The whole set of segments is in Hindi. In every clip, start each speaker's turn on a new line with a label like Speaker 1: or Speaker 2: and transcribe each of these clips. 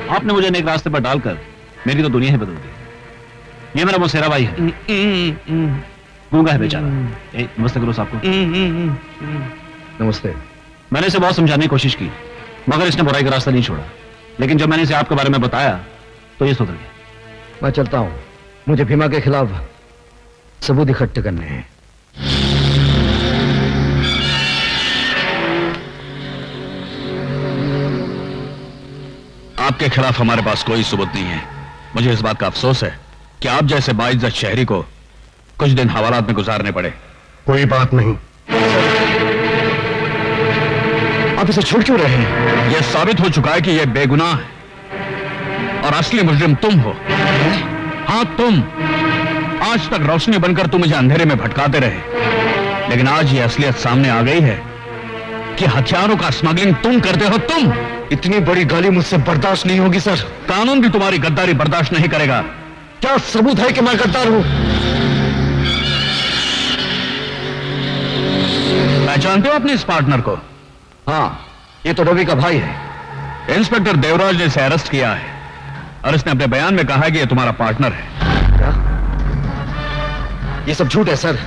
Speaker 1: आपने मुझे नेक रास्ते पर डालकर मेरी तो दुनिया ही बदल दी। ये मेरा मौसेरा भाई है, गूंगा है बेचारा। नमस्ते करो साहब को।
Speaker 2: नमस्ते।
Speaker 1: मैंने इसे बहुत समझाने की कोशिश की, मगर इसने बुराई का रास्ता नहीं छोड़ा। लेकिन जब मैंने इसे आपके बारे में बताया तो ये सुधर गया।
Speaker 2: मैं चलता हूं, मुझे भीमा के खिलाफ सबूत इकट्ठे करने हैं।
Speaker 3: आपके खिलाफ हमारे पास कोई सबूत नहीं है। मुझे इस बात का अफसोस है कि आप जैसे बाइज्जत शहरी को कुछ दिन हवालात में गुजारने पड़े।
Speaker 4: कोई बात नहीं।
Speaker 2: आप इसे छोड़ क्यों रहे हैं?
Speaker 3: यह साबित हो चुका है कि यह बेगुनाह है और असली मुजरिम तुम हो। हाँ तुम। आज तक रोशनी बनकर तुम मुझे अंधेरे में भटकाते रहे, लेकिन आज यह असलियत सामने आ गई है कि हथियारों का स्मगलिंग तुम करते हो। तुम।
Speaker 2: इतनी बड़ी गाली मुझसे बर्दाश्त नहीं होगी सर।
Speaker 3: कानून भी तुम्हारी गद्दारी बर्दाश्त नहीं करेगा।
Speaker 2: क्या सबूत है कि मैं गद्दार हूं?
Speaker 3: पहचानते हो अपने इस पार्टनर को?
Speaker 2: हाँ, ये तो रवि का भाई है।
Speaker 3: इंस्पेक्टर देवराज ने इसे अरेस्ट किया है और इसने अपने बयान में कहा है कि यह तुम्हारा पार्टनर है।
Speaker 2: क्या? ये सब झूठ है सर।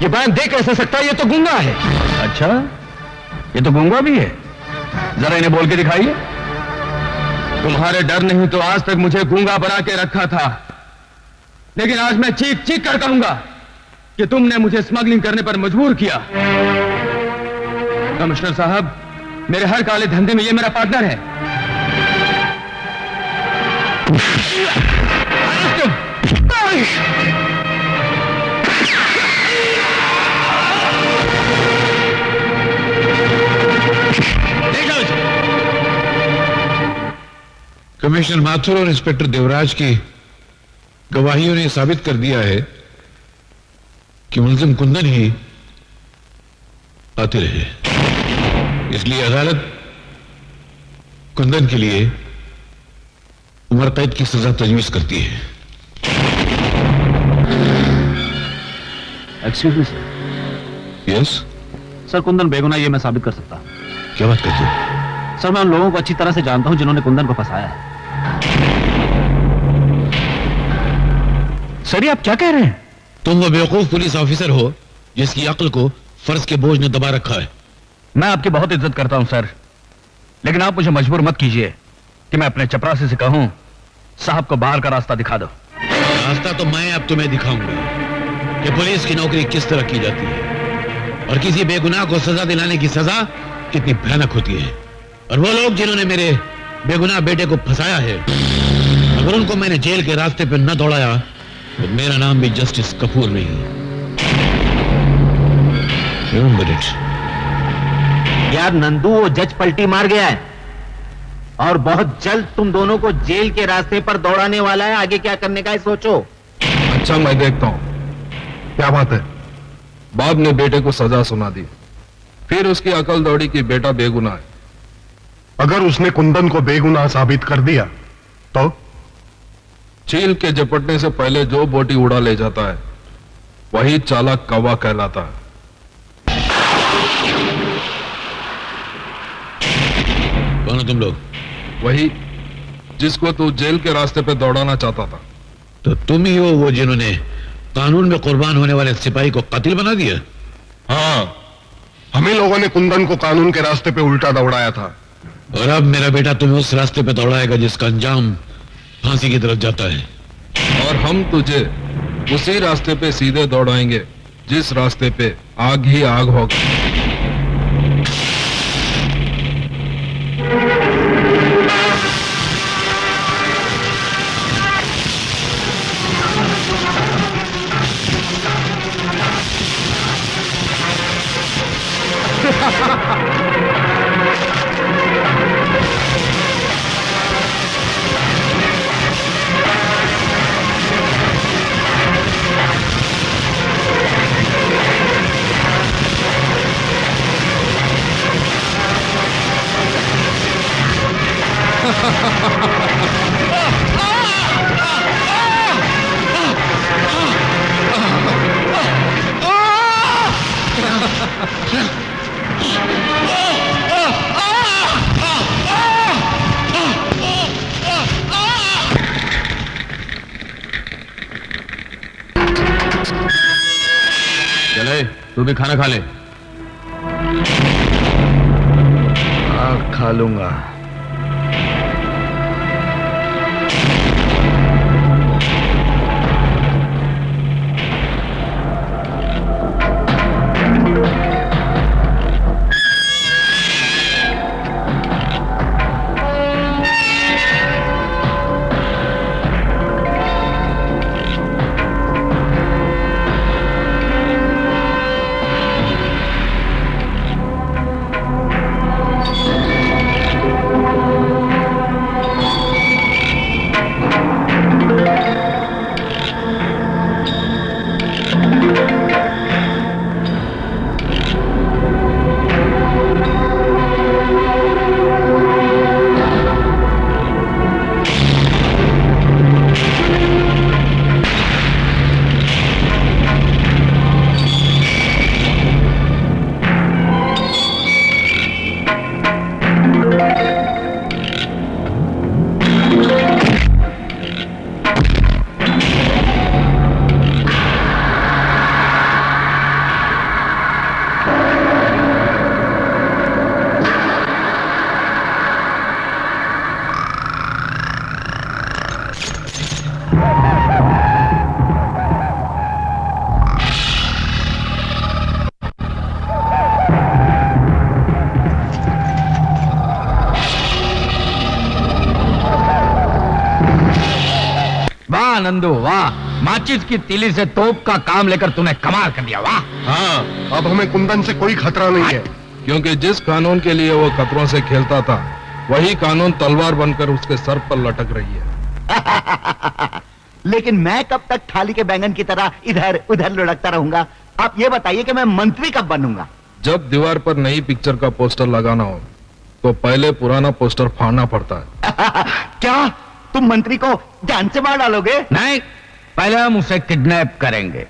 Speaker 2: ये बयान दे कैसे सकता है? ये तो गूंगा है।
Speaker 3: अच्छा, ये तो गूंगा भी है। जरा इन्हें बोल के दिखाइए।
Speaker 5: तुम्हारे डर नहीं तो आज तक मुझे गूंगा बना के रखा था, लेकिन आज मैं चीख चीख कर कहूंगा कि तुमने मुझे स्मगलिंग करने पर मजबूर किया। कमिश्नर साहब, मेरे हर काले धंधे में ये मेरा पार्टनर है।
Speaker 4: कमिश्नर माथुर और इंस्पेक्टर देवराज की गवाहियों ने साबित कर दिया है कि मुलजिम कुंदन ही कातिल है। इसलिए अदालत कुंदन के लिए उम्र कैद की सजा तजवीज करती है।
Speaker 1: Excuse me sir.
Speaker 4: Yes
Speaker 1: sir, Kundan बेगुनाह ये मैं साबित कर सकता हूं।
Speaker 4: क्या बात करते हो?
Speaker 1: सर, मैं उन लोगों को अच्छी तरह से जानता हूं जिन्होंने कुंदन को फंसाया है।
Speaker 3: सर, ये आप क्या कह रहे हैं?
Speaker 4: तुम वो बेवकूफ पुलिस ऑफिसर हो जिसकी अक्ल को फर्ज के बोझ ने दबा रखा है।
Speaker 3: मैं आपकी बहुत इज्जत करता हूं सर, लेकिन आप मुझे मजबूर मत कीजिए कि मैं अपने चपरासी से कहूं साहब को बाहर का रास्ता दिखा दो।
Speaker 4: रास्ता तो मैं अब तुम्हें दिखाऊंगा कि पुलिस की नौकरी किस तरह की जाती है और किसी बेगुनाह को सजा दिलाने की सजा कितनी भयानक होती है। और वो लोग जिन्होंने मेरे बेगुनाह बेटे को फंसाया है, अगर उनको मैंने जेल के रास्ते पर न दौड़ाया तो मेरा नाम भी जस्टिस कपूर नहीं। Remember it.
Speaker 6: यार नंदू, वो जज पलटी मार गया है और बहुत जल्द तुम दोनों को जेल के रास्ते पर दौड़ाने वाला है। आगे क्या करने का है सोचो।
Speaker 7: अच्छा, मैं देखता हूं क्या बात है। बाप ने बेटे को सजा सुना दी, फिर उसकी अकल दौड़ी कि बेटा बेगुनाह है।
Speaker 8: अगर उसने कुंदन को बेगुनाह साबित कर दिया तो?
Speaker 7: चील के झपटने से पहले जो बोटी उड़ा ले जाता है वही चालाक कौवा कहलाता है।
Speaker 4: कौन हो तुम लोग?
Speaker 7: वही जिसको तू जेल के रास्ते पे दौड़ाना चाहता था।
Speaker 4: तो तुम ही हो वो जिन्होंने कानून में कुर्बान होने वाले सिपाही को कातिल बना दिया?
Speaker 8: हाँ, हम ही लोगों ने कुंदन को कानून के रास्ते पे उल्टा दौड़ाया था।
Speaker 4: और अब मेरा बेटा तुम्हें उस रास्ते पे दौड़ाएगा जिसका अंजाम फांसी की तरफ जाता है।
Speaker 7: और हम तुझे उसी रास्ते पे सीधे दौड़ाएंगे जिस रास्ते पे आग ही आग होगा।
Speaker 4: तू भी खाना खा ले।
Speaker 2: खा लूंगा।
Speaker 3: वाह नंदू वाह, माचिस की तीली से तोप का काम लेकर तूने कमाल कर दिया। वाह।
Speaker 8: हाँ, अब हमें कुंदन से कोई खतरा नहीं है।
Speaker 7: क्योंकि जिस कानून के लिए वो खतरों से खेलता था, वही कानून तलवार बनकर उसके सर पर लटक रही है।
Speaker 6: लेकिन मैं कब तक थाली के बैंगन की तरह इधर उधर लुढ़कता रहूंगा? आप ये बताइए कि मैं मंत्री कब बनूंगा?
Speaker 7: जब दीवार पर नई पिक्चर का पोस्टर लगाना हो तो पहले पुराना पोस्टर फाड़ना पड़ता है।
Speaker 6: क्या तुम मंत्री को जान से मार डालोगे?
Speaker 3: नहीं, पहले हम उसे किडनैप करेंगे,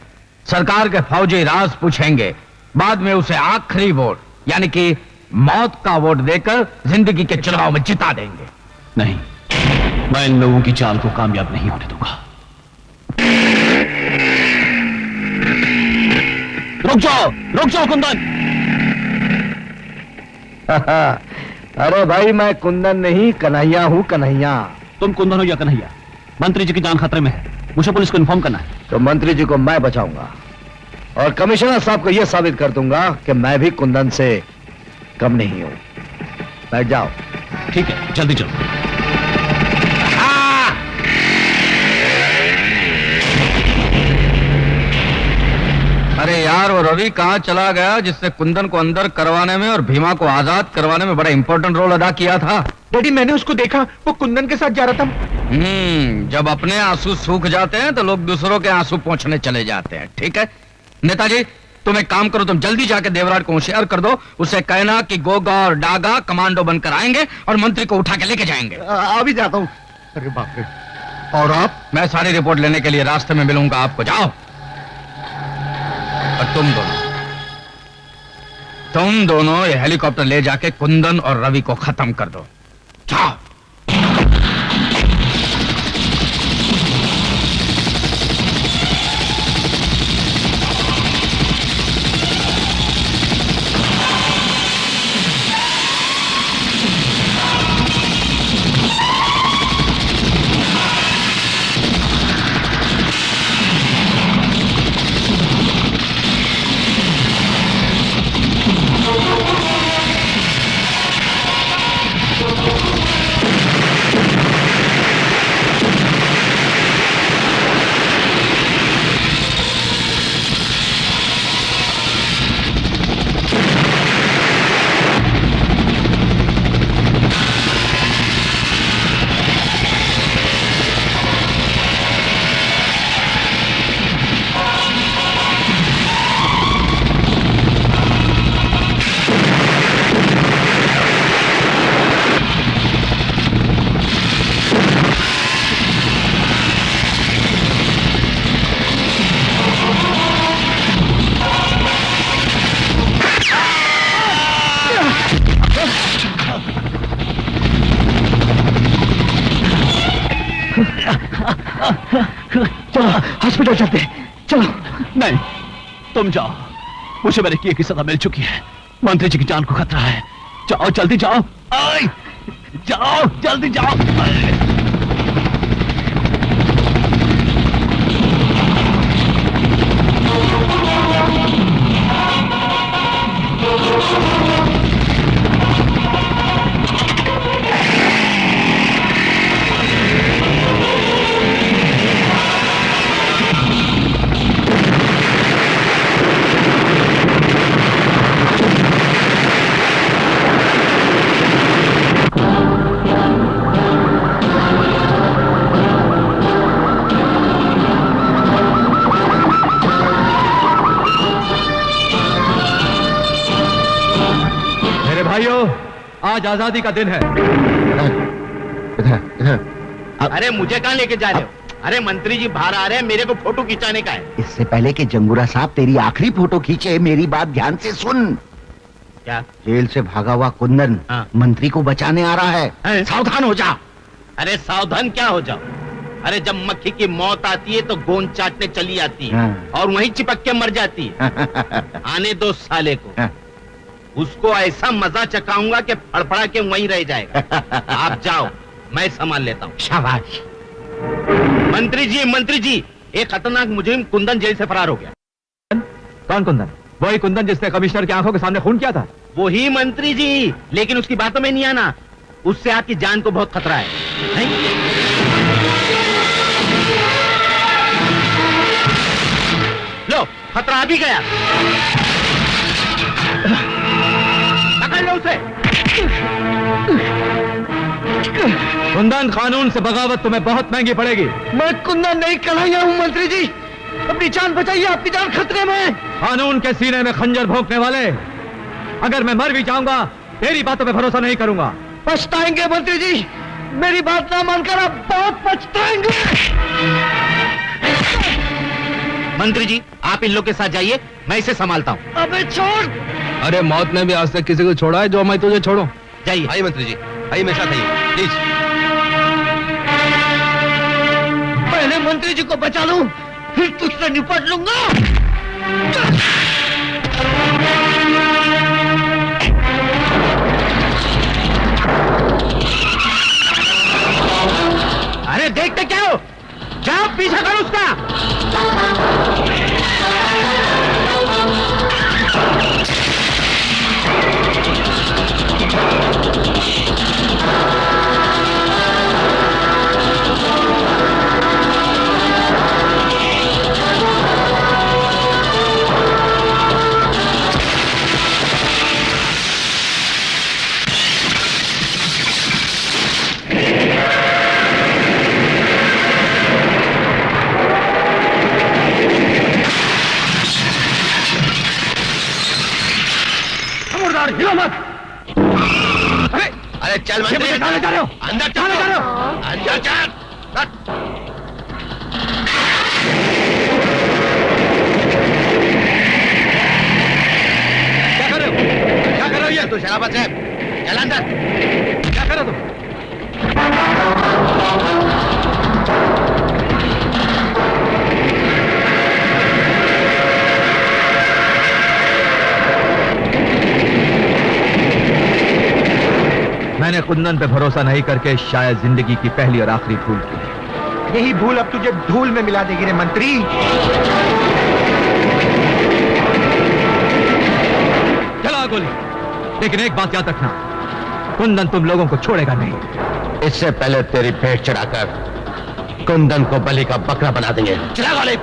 Speaker 3: सरकार के फौजी राज पूछेंगे, बाद में उसे आखिरी वोट यानी कि मौत का वोट देकर जिंदगी के चुनाव में जिता देंगे।
Speaker 1: नहीं, मैं इन लोगों की चाल को कामयाब नहीं होने दूंगा। रुक जाओ कुंदन।
Speaker 2: अरे भाई, मैं कुंदन नहीं कन्हैया हूँ, कन्हैया।
Speaker 1: तुम कुंदन हो या कन्हैया, मंत्री जी की जान खतरे में है, मुझे पुलिस को इन्फॉर्म करना है।
Speaker 2: तो मंत्री जी को मैं बचाऊंगा और कमिश्नर साहब को यह साबित कर दूंगा कि मैं भी कुंदन से कम नहीं हूं। बैठ जाओ।
Speaker 1: ठीक है, जल्दी चलो।
Speaker 3: अरे यार, वो रवि कहाँ चला गया जिससे कुंदन को अंदर करवाने में और भीमा को आजाद करवाने में बड़ा इंपॉर्टेंट रोल अदा किया था?
Speaker 5: डैडी, मैंने उसको देखा, वो कुंदन के साथ जा रहा था।
Speaker 3: जब अपने आंसू सूख जाते हैं तो लोग दूसरों के आंसू पोंछने चले जाते हैं। ठीक है नेताजी, तुम एक काम करो, तुम जल्दी जाके देवराट को होशियार कर दो, उसे कहना कि गोगा और डागा कमांडो बनकर आएंगे और मंत्री को उठा के लेके जाएंगे।
Speaker 2: अभी जाता हूं। अरे बाप रे। और आप?
Speaker 3: मैं सारी रिपोर्ट लेने के लिए रास्ते में मिलूंगा आपको। जाओ। और तुम दोनों ये हेलीकॉप्टर ले जाके कुंदन और रवि को खत्म कर दो। जाओ।
Speaker 2: चलो हॉस्पिटल चलते हैं, चलो।
Speaker 1: नहीं, तुम जाओ, मुझे मेरे किए की सजा मिल चुकी है। मंत्री जी की जान को खतरा है। जाओ जल्दी जाओ। आए, जाओ जल्दी जाओ। आए।
Speaker 2: भाइयों, आज आजादी का दिन है।
Speaker 6: अरे मुझे कहां लेके जा रहे हो? अरे मंत्री जी बाहर आ रहे हैं, मेरे को फोटो खिंचाने का है।
Speaker 9: इससे पहले कि जंगूरा साहब तेरी आखिरी फोटो खींचे, मेरी बात ध्यान से सुन।
Speaker 6: क्या?
Speaker 9: जेल से भागा हुआ कुंदन
Speaker 6: हाँ।
Speaker 9: मंत्री को बचाने आ रहा है। सावधान हो जा।
Speaker 6: अरे सावधान क्या हो जाओ? अरे जब मक्खी की मौत आती है तो गोंद चाटने चली आती है और वहीं चिपक के मर जाती है। आने दो साले को, उसको ऐसा मजा चकाऊंगा कि फड़फड़ा के वहीं रह जाएगा। आप जाओ, मैं संभाल लेता हूँ।
Speaker 9: शाबाश।
Speaker 6: मंत्री जी, एक खतरनाक मुजरिम कुंदन जेल से फरार हो गया।
Speaker 2: कौन कुंदन? वही कुंदन जिसने कमिश्नर की आंखों के सामने खून किया था?
Speaker 6: वही मंत्री जी, लेकिन उसकी बातों में नहीं आना। उससे आपकी जान को बहुत खतरा है, नहीं? लो, खतरा आ भी गया। पकड़ लो उसे।
Speaker 2: कुंदन, कानून से बगावत तुम्हें बहुत महंगी पड़ेगी।
Speaker 9: मैं कुंदन नहीं कन्हैया हूँ मंत्री जी। अपनी जान बचाइए, आपकी जान खतरे में है।
Speaker 2: कानून के सीने में खंजर भोंकने वाले, अगर मैं मर भी जाऊंगा तेरी बातों पे भरोसा नहीं करूंगा।
Speaker 9: पछताएंगे मंत्री जी, मेरी बात ना मानकर आप बहुत पछताएंगे।
Speaker 6: मंत्री जी, आप इन लोग के साथ जाइए, मैं इसे संभालता हूँ।
Speaker 9: अबे छोड़।
Speaker 7: अरे मौत ने भी आज तक किसी को छोड़ा है जो मैं तुझे छोड़ूं?
Speaker 6: जाइए।
Speaker 5: आइए मंत्री जी, आइए मेरे साथ आइए प्लीज।
Speaker 9: पहले मंत्री जी को बचा लूं, फिर तुझसे निपट लूंगा।
Speaker 6: अरे देखते क्या हो? जाओ पीछा करो उसका।
Speaker 2: हिलो मत।
Speaker 6: अरे चल मंत्री,
Speaker 2: कहां जा रहे हो?
Speaker 6: अंदर चल, अंदर चल।
Speaker 2: क्या कर रहे हो? क्या कर रहे हो ये?
Speaker 6: तू शराबत है, चल अंदर।
Speaker 2: क्या कर रहे हो तुम? मैंने कुंदन पे भरोसा नहीं करके शायद जिंदगी की पहली और आखिरी भूल की।
Speaker 9: यही भूल अब तुझे धूल में मिला देगी रे मंत्री।
Speaker 2: चला गोली, लेकिन एक बात याद रखना, कुंदन तुम लोगों को छोड़ेगा नहीं।
Speaker 6: इससे पहले तेरी भेंट चढ़ाकर कुंदन को बलि का बकरा बना देंगे। चला गोली।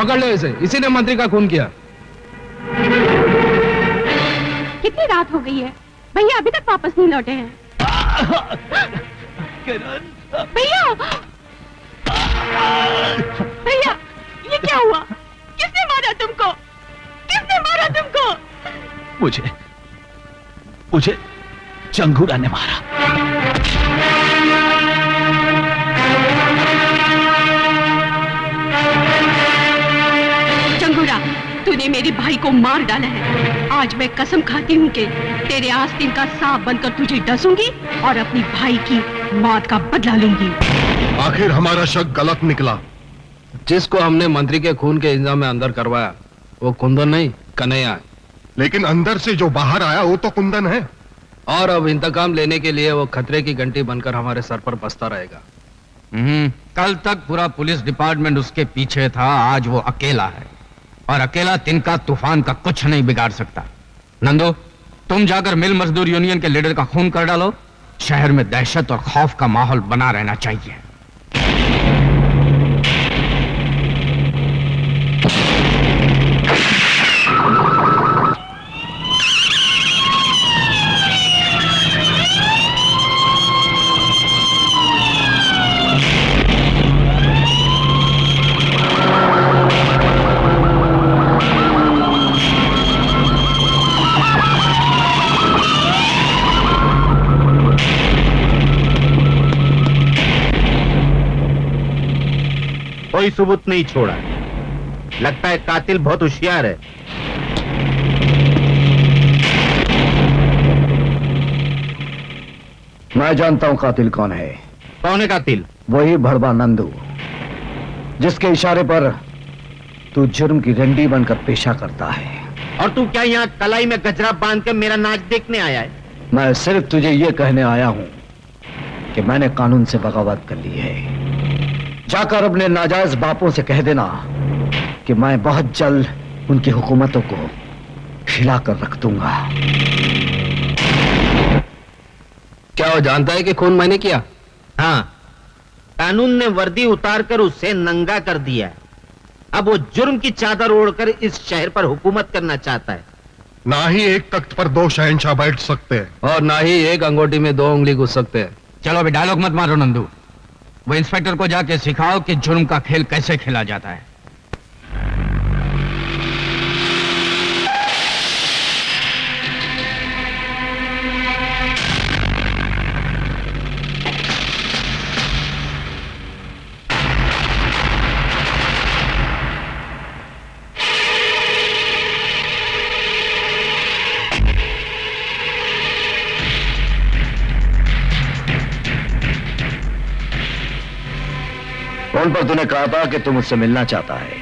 Speaker 5: पकड़ लो इसे, इसी ने मंत्री का खून किया।
Speaker 10: कितनी रात हो गई है, भैया अभी तक वापस नहीं लौटे हैं। भैया भैया, ये क्या हुआ? किसने मारा तुमको? किसने मारा तुमको?
Speaker 1: मुझे चंगूरा ने मारा।
Speaker 10: चंगूरा, तूने मेरे भाई को मार डाला है। आज मैं कसम खाती हूँ कि तेरे आस्तीन का सांप बनकर तुझे डसूंगी और अपनी भाई की मौत का बदला लूंगी।
Speaker 8: आखिर हमारा शक गलत निकला।
Speaker 5: जिसको हमने मंत्री के खून के इल्जाम में अंदर करवाया वो कुंदन नहीं, कन्हैया है।
Speaker 8: लेकिन अंदर से जो बाहर आया वो तो कुंदन है।
Speaker 5: और अब इंतकाम लेने के लिए वो खतरे की घंटी बनकर हमारे सर पर बसता रहेगा। कल तक पूरा पुलिस डिपार्टमेंट उसके पीछे था, आज वो अकेला है और अकेला तिनका तूफान का कुछ नहीं बिगाड़ सकता। नंदू, तुम जाकर मिल मजदूर यूनियन के लीडर का खून कर डालो। शहर में दहशत और खौफ का माहौल बना रहना चाहिए।
Speaker 6: कोई सबूत नहीं छोड़ा। लगता है कातिल बहुत होशियार है।
Speaker 2: मैं जानता हूं कातिल कौन है।
Speaker 6: कौन है कातिल?
Speaker 2: वही भड़वा नंदू, जिसके इशारे पर तू जुर्म की रंडी बनकर पेशा करता है।
Speaker 6: और तू क्या यहाँ कलाई में गजरा बांध के मेरा नाच देखने आया है?
Speaker 2: मैं सिर्फ तुझे ये कहने आया हूं कि मैंने कानून से बगावत कर ली है। जाकर अपने नाजायज बापों से कह देना कि मैं बहुत जल्द उनकी हुकूमतों को हिलाकर रख दूंगा।
Speaker 5: क्या वो जानता है कि खून मैंने किया?
Speaker 6: हाँ, कानून ने वर्दी उतारकर उसे नंगा कर दिया। अब वो जुर्म की चादर ओढ़कर इस शहर पर हुकूमत करना चाहता है।
Speaker 8: ना ही एक तख्त पर दो शहंशाह बैठ सकते हैं
Speaker 5: और ना ही एक अंगूठी में दो उंगली घुस सकते हैं। चलो अभी डायलॉग मत मारो नंदू, वो इंस्पेक्टर को जाके सिखाओ कि जुर्म का खेल कैसे खेला जाता है।
Speaker 2: फोन पर तूने कहा था कि तू मुझसे मिलना चाहता है।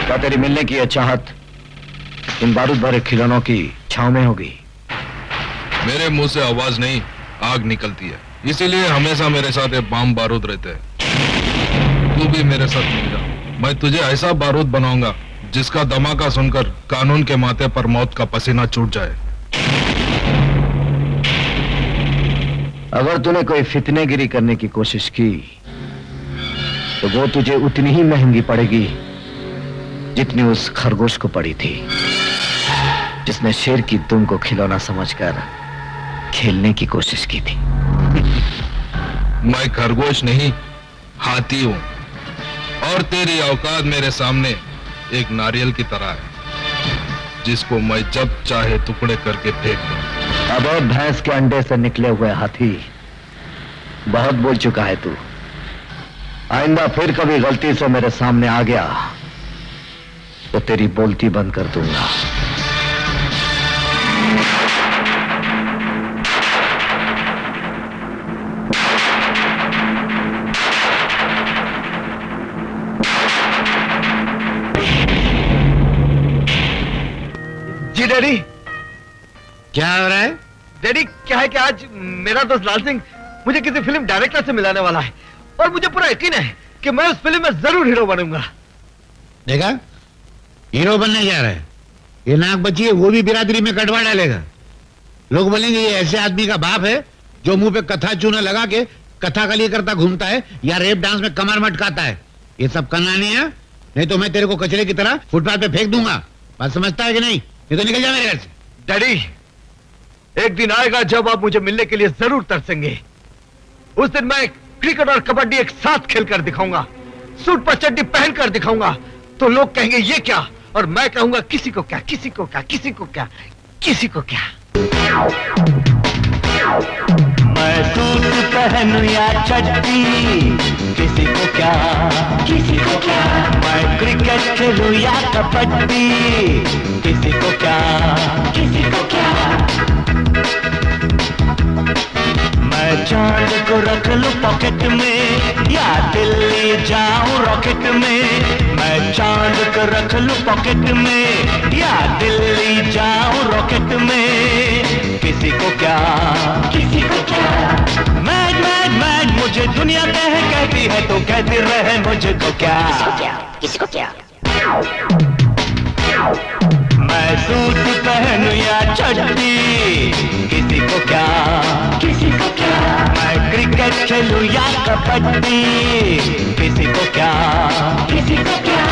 Speaker 2: क्या तेरी मिलने की यह चाहत इन बारूद भरे खिलौनों की छांव में होगी?
Speaker 7: मेरे मुंह से आवाज नहीं, आग निकलती है, इसीलिए हमेशा मेरे साथ ये बम बारूद रहते हैं। तू भी मेरे साथ मिल जा, मैं तुझे ऐसा बारूद बनाऊंगा जिसका धमाका सुनकर कानून के माथे पर मौत का पसीना छूट जाए।
Speaker 2: अगर तूने कोई फितनेगिरी करने की कोशिश की तो वो तुझे उतनी ही महंगी पड़ेगी जितनी उस खरगोश को पड़ी थी, जिसने शेर की दुम को खिलौना समझकर खेलने की कोशिश की थी।
Speaker 7: मैं खरगोश नहीं, हाथी हूं और तेरी औकात मेरे सामने एक नारियल की तरह है जिसको मैं जब चाहे टुकड़े करके फेंक दूं।
Speaker 2: अब भैंस के अंडे से निकले हुए हाथी, बहुत बोल चुका है तू। आइंदा फिर कभी गलती से मेरे सामने आ गया तो तेरी बोलती बंद कर दूंगा।
Speaker 9: जी डैडी।
Speaker 6: क्या हो रहा है?
Speaker 9: डैडी क्या है कि आज मेरा दोस्त लाल सिंह मुझे किसी फिल्म डायरेक्टर से मिलाने वाला है और मुझे पूरा यकीन है कि मैं उस फिल्म में जरूर हीरो बनूंगा।
Speaker 4: देखा, हीरो बनने जा रहा है। ये नाक बची है, वो भी बिरादरी में कटवा डालेगा। लोग बोलेंगे ये ऐसे आदमी का बाप है जो मुंह पे कथा चूना लगा के कथा कली करता घूमता है या रेप डांस में कमर मटकाता है। ये सब करना नहीं है नहीं तो मैं तेरे को कचरे की तरह फुटपाथ पे फेंक दूंगा। बात समझता है कि नहीं? ये तो निकल जा मेरे घर से।
Speaker 9: डैडी, एक दिन आएगा जब आप मुझे मिलने के लिए जरूर तरसेंगे। उस दिन मैं क्रिकेट और कबड्डी एक साथ खेलकर दिखाऊंगा, सूट पर चड्डी पहनकर दिखाऊंगा। तो लोग कहेंगे ये क्या, और मैं कहूंगा किसी को क्या, किसी को क्या, किसी को क्या, किसी को क्या।
Speaker 2: मैं सूट पहनूं या चड्डी, किसी को क्या, किसी को क्या। मैं क्रिकेट खेलूं या कबड्डी, किसी को क्या, किसी को क्या। मैं चांद को रख लूं पॉकेट में या दिल्ली जाऊं रॉकेट में। मैं चांद को रख लूं पॉकेट में या दिल्ली जाऊं रॉकेट में, किसी को क्या, किसी को क्या। मैड मैड मैड मुझे दुनिया कहती है तो कहती रहे मुझको क्या, किसी को क्या। मैं सूट पहनूं या चड्डी, किसी को क्या, किसी को क्या। मैं क्रिकेट खेलूं या कबड्डी, किसी को क्या, किसी को क्या।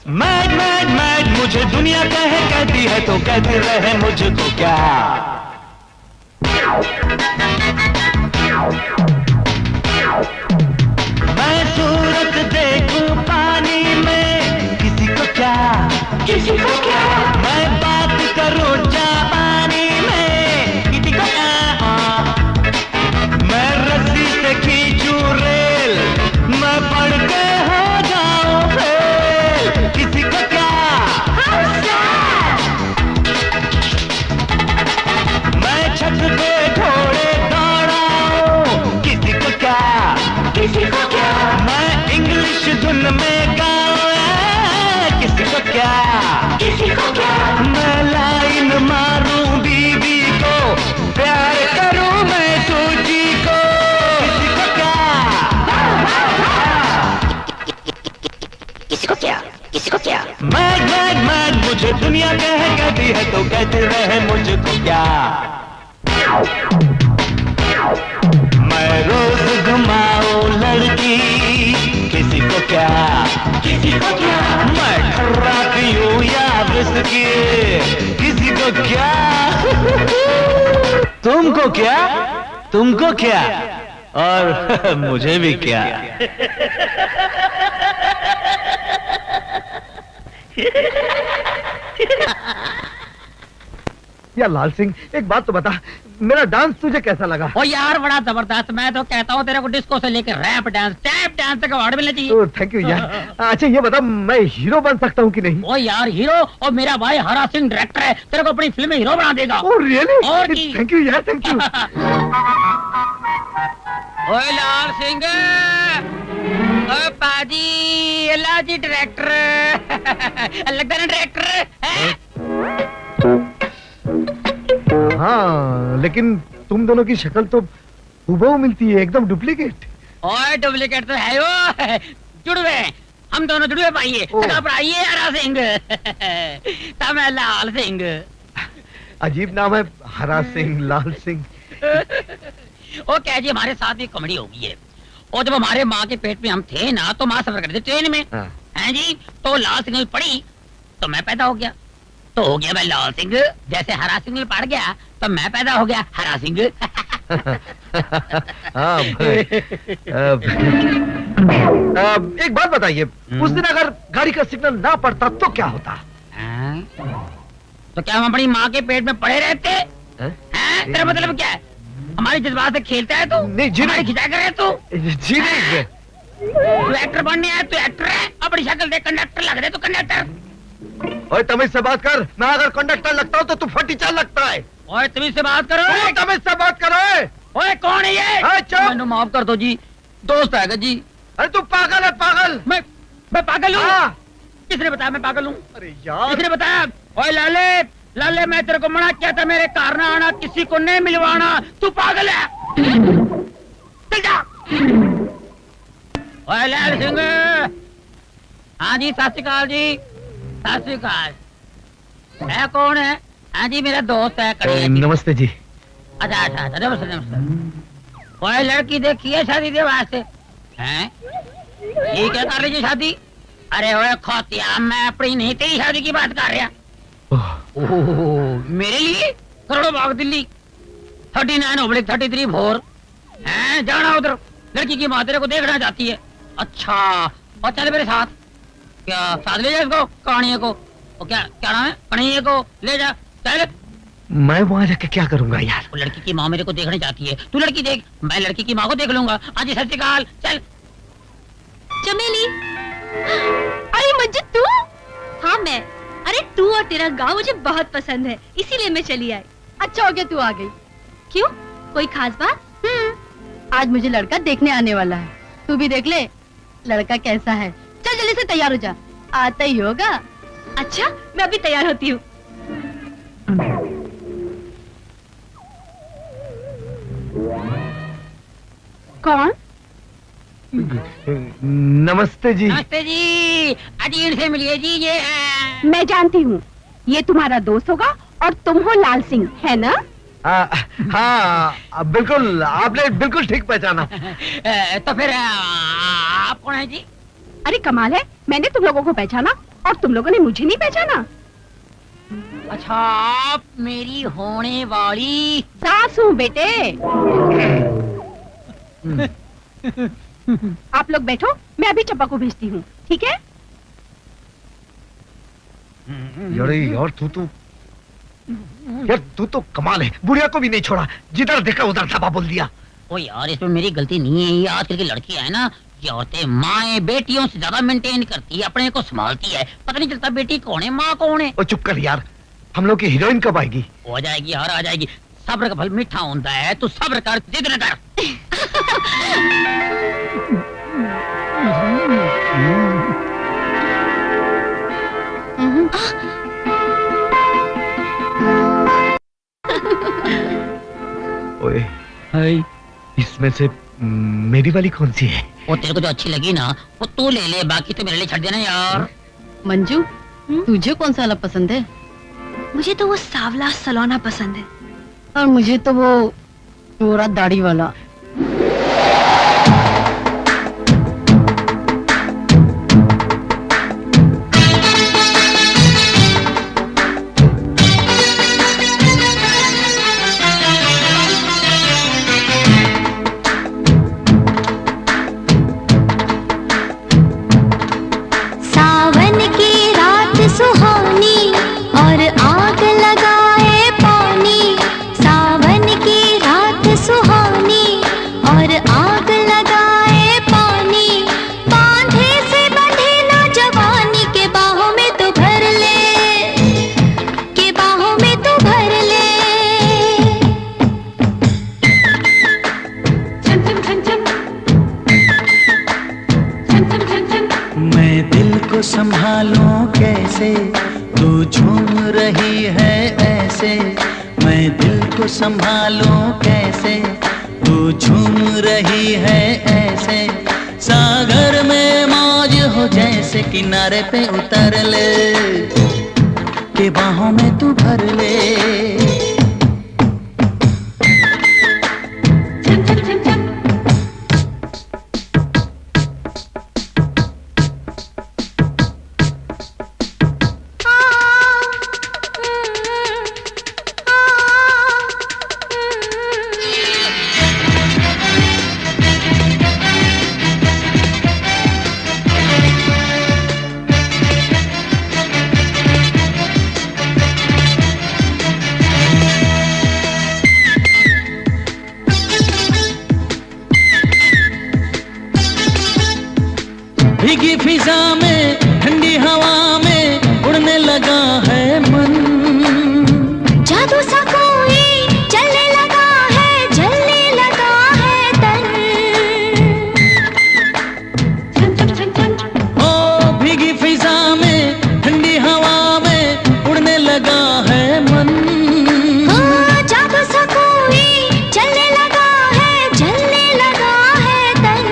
Speaker 2: मैड मैड मैड मुझे दुनिया कहती है तो कहती रहे मुझको क्या। मैं सूरत देखूं पानी में, किसी को क्या, किसी को क्या। मैं बात करूं जापानी में, किसी को क्या। मैं रस्सी से खींचूं रेल, मैं पढ़ के हो जाऊं फेल, किसी को क्या। मैं छत पे घोड़े दौड़ाऊं, किसी को क्या, किसी को क्या। मैं इंग्लिश धुन में गाऊं, किसी को क्या, किसी को क्या। मैं लाइन मारूं बीवी को, प्यार करूं मैं सूजी को, किसी को क्या, किसी को क्या, किसी को क्या। मैड मैड मैड मुझे दुनिया कहती है तो कहते रहे मुझको क्या। मैं रोज घुमाऊं लड़की, किसी को क्या, किसी को क्या। मैं खर्रा पीऊं या विस्की, किसी को क्या। तुमको क्या, तुमको क्या, और मुझे भी क्या।
Speaker 9: या लाल सिंह, एक बात तो बता, मेरा डांस तुझे कैसा लगा?
Speaker 11: ओ यार बड़ा जबरदस्त। मैं तो कहता हूँ तेरे को डिस्को से लेकर रैप डांस, टैप डांस तक अवार्ड मिलना चाहिए।
Speaker 9: थैंक यू यार। अच्छा ये बता, मैं हीरो बन सकता हूँ कि नहीं?
Speaker 11: ओ यार हीरो, और मेरा भाई हरा सिंह डायरेक्टर है, तेरे को अपनी फिल्म में हीरो बना देगा।
Speaker 9: Oh really?
Speaker 11: और
Speaker 9: थैंक यू यार, थैंक यू।
Speaker 11: ओए लाल सिंह, ओ पाजी, लाजी डायरेक्टर लगता है डायरेक्टर।
Speaker 9: हाँ, लेकिन तुम दोनों की शक्ल तो हूबहू मिलती है, एकदम डुप्लीकेट।
Speaker 11: ओए डुप्लीकेट तो है वो, जुड़वे, हम दोनों जुड़वे पाइए। आइए हरा सिंह, तब मैं लाल सिंह।
Speaker 9: अजीब नाम है, हरा सिंह, लाल सिंह।
Speaker 11: ओ क्या जी, हमारे साथ भी कॉमेडी हो गई है। और जब हमारे माँ के पेट में हम थे ना, तो माँ सफर करते ट्रेन में। हैं जी, तो लाल सिग्नल पड़ी तो मैं पैदा हो गया, तो हो गया मैं लाल सिंह। जैसे हरा सिग्नल पड़ गया तो मैं पैदा हो गया हरा सिंह।
Speaker 9: हाँ भाई। एक बात बताइए, उस दिन अगर गाड़ी का सिग्नल ना पड़ता तो क्या होता?
Speaker 11: तो क्या हम अपनी माँ के पेट में पड़े रहते? तेरा मतलब क्या है? हमारे जज्बात से खेलता है तू?
Speaker 9: नहीं जी नहीं।
Speaker 11: खिंचा कर तू?
Speaker 9: जी नहीं।
Speaker 11: तू एक्टर बनने आया, तू एक्टर है? अपनी शक्ल देख कंडक्टर लग रहे, तू कंडक्टर।
Speaker 9: ओए तमीज से बात कर, मैं अगर कंडक्टर लगता हूँ तो तू फटीचा लगता है।
Speaker 11: ओए तमीज से बात करो।
Speaker 9: तमीज से बात करो।
Speaker 11: ओए कौन है ये?
Speaker 9: चुप।
Speaker 11: माफ कर दो जी, दोस्त है जी।
Speaker 9: अरे तू पागल है, पागल।
Speaker 11: मैं पागल हूँ? किसने बताया मैं पागल हूँ?
Speaker 9: अरे यार,
Speaker 11: किसने बताया? ओए लाले, लाले मैं तेरे को मना किया था मेरे कार ना आना, किसी को नहीं मिलवाना। तू पागल है? चल जा। ओए लाल सिंह। हाँ जी, सत श्री अकाल जी, सत श्री अकाल। है कौन है? हाँ जी मेरा दोस्त है।
Speaker 9: नमस्ते जी।
Speaker 11: अच्छा अच्छा अच्छा, नमस्ते नमस्ते। कोई लड़की देखी है शादी के वास्ते? हैं? ये क्या कर लीजिए शादी? अरे ओए खोतिया, मैं अपनी नहीं तेरी शादी की बात कर रहा। मेरे लिए करोड़ों बाग दिल्ली 39/33 4 हैं, जाना उधर। लड़की की माँ तेरे को देखना चाहती है। अच्छा, और चल मेरे साथ। क्या साथ ले जा इसको, कहानियों को? क्या क्या नाम है? कहानियों को ले जा, चल।
Speaker 9: मैं वहाँ जाके क्या करूंगा यार?
Speaker 11: वो लड़की की माँ मेरे को देखने चाहती है, तू लड़की देख, मैं लड़की की माँ को देख लूंगा। आज सत श्री अकाल, चल।
Speaker 10: चमेली, अरे मंजू तू? हाँ मैं। अरे तू और तेरा गांव मुझे बहुत पसंद है, इसीलिए मैं चली आई। अच्छा हो गया तू आ गई। क्यों, कोई खास बात?
Speaker 12: आज मुझे लड़का देखने आने वाला है, तू भी देख ले लड़का कैसा है। चल जल्दी से तैयार हो जा, आता ही होगा।
Speaker 10: अच्छा, मैं अभी तैयार होती हूँ।
Speaker 12: कौन?
Speaker 9: नमस्ते जी।
Speaker 11: नमस्ते जी, अजीर से मिलिए जी। ये है।
Speaker 12: मैं जानती हूँ, ये तुम्हारा दोस्त होगा और तुम हो लाल सिंह, है ना?
Speaker 9: हाँ बिल्कुल, आपने बिल्कुल ठीक पहचाना।
Speaker 11: तो फिर आप कौन है जी?
Speaker 12: अरे कमाल है, मैंने तुम लोगों को पहचाना और तुम लोगों ने मुझे नहीं पहचाना।
Speaker 11: अच्छा, आप मेरी होने वाली
Speaker 12: सास हूँ बेटे। आप लोग बैठो, मैं अभी चंपा को भेजती हूँ, ठीक है?
Speaker 9: यार तू तो कमाल है, बुढ़िया को भी नहीं छोड़ा, जिधर देखा उधर धबा बोल दिया।
Speaker 11: ओ यार, इसमें मेरी गलती नहीं है। ये आजकल की लड़की है ना, ये औरतें माएं बेटियों से ज्यादा मेंटेन करती है, अपने को संभालती है, पता नहीं चलता बेटी कौन है माँ कौन है।
Speaker 9: ओ चुप कर यार, हम लोग की हीरोइन कब आएगी?
Speaker 11: हो जाएगी यार, आ जाएगी। सब्र का फल मीठा होता है, तू सब्र कर, जिद न कर।
Speaker 9: ओए, इसमें से मेरी वाली कौन सी है?
Speaker 11: वो तेरे को जो अच्छी लगी ना, वो तू ले ले, बाकी तो मेरे लिए छੱड देना यार।
Speaker 12: मंजू, तुझे कौन सा वाला पसंद है?
Speaker 10: मुझे तो वो सावला सलोना पसंद है।
Speaker 12: और मुझे तो वो गोरा दाढ़ी वाला।
Speaker 13: सावन की रात सुहानी और आग लगाए पानी। सावन की रात सुहानी और आग लगाए पानी। बांधे से बंधे ना जवानी के बाहों में तो भर ले, के बाहों में तो भर ले।
Speaker 10: छम छम छम छम छम छम छम छम।
Speaker 14: मैं दिल को संभालूं कैसे, तू झूम रही है ऐसे। मैं दिल को संभालूं कैसे, तू झूम रही है ऐसे। सागर में मौज हो जैसे, किनारे पे उतर ले, के बाहों में तू भर ले।
Speaker 10: छम छम छम छम।
Speaker 14: भीगी फिजा में ठंडी हवा में उड़ने लगा है मन।
Speaker 13: जादू सा कोई चलने लगा है, जलने लगा है तन।
Speaker 14: ओ भीगी फिजा में ठंडी हवा में उड़ने लगा है मन।
Speaker 13: जादू सा कोई चलने लगा है, जलने लगा है तन।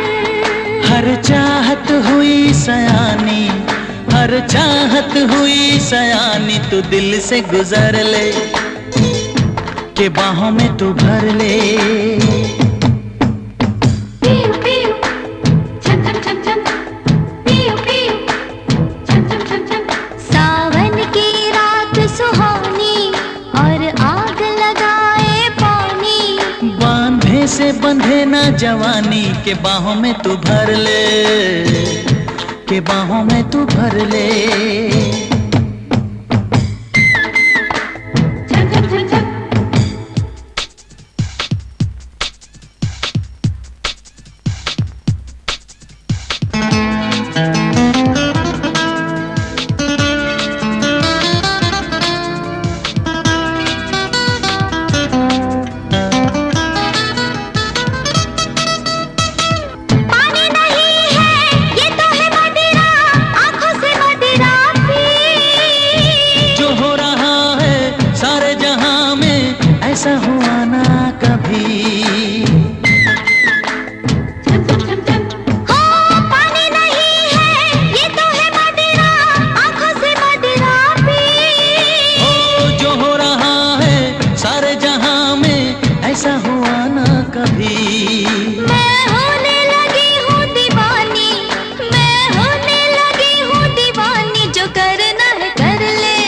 Speaker 14: हर चाहत हुई सयानी, हर चाहत हुई सयानी, तू दिल से गुजर ले के बाहों में तू भर ले।
Speaker 13: पियो पियो छम छम छम छम, पियो पियो छम छम छम छम। सावन की रात सुहानी और आग लगाए पानी।
Speaker 14: बांधे से बंधे ना जवानी, के बाहों में तू भर ले, के बाहों में तू भर ले।
Speaker 13: छम छम छम छम। पानी नहीं है ये तो है मदिरा, आंखों से मदिरा पी।
Speaker 14: जो हो रहा है सारे जहां में, ऐसा हुआ ना कभी।
Speaker 13: हो पानी नहीं है ये तो है मदिरा, आंखों से मदिरा पी।
Speaker 14: ओ जो हो रहा है सारे जहां में, ऐसा हुआ ना कभी।
Speaker 13: मैं होने लगी हूँ दीवानी, मैं होने लगी हूँ दीवानी। जो करना है कर ले,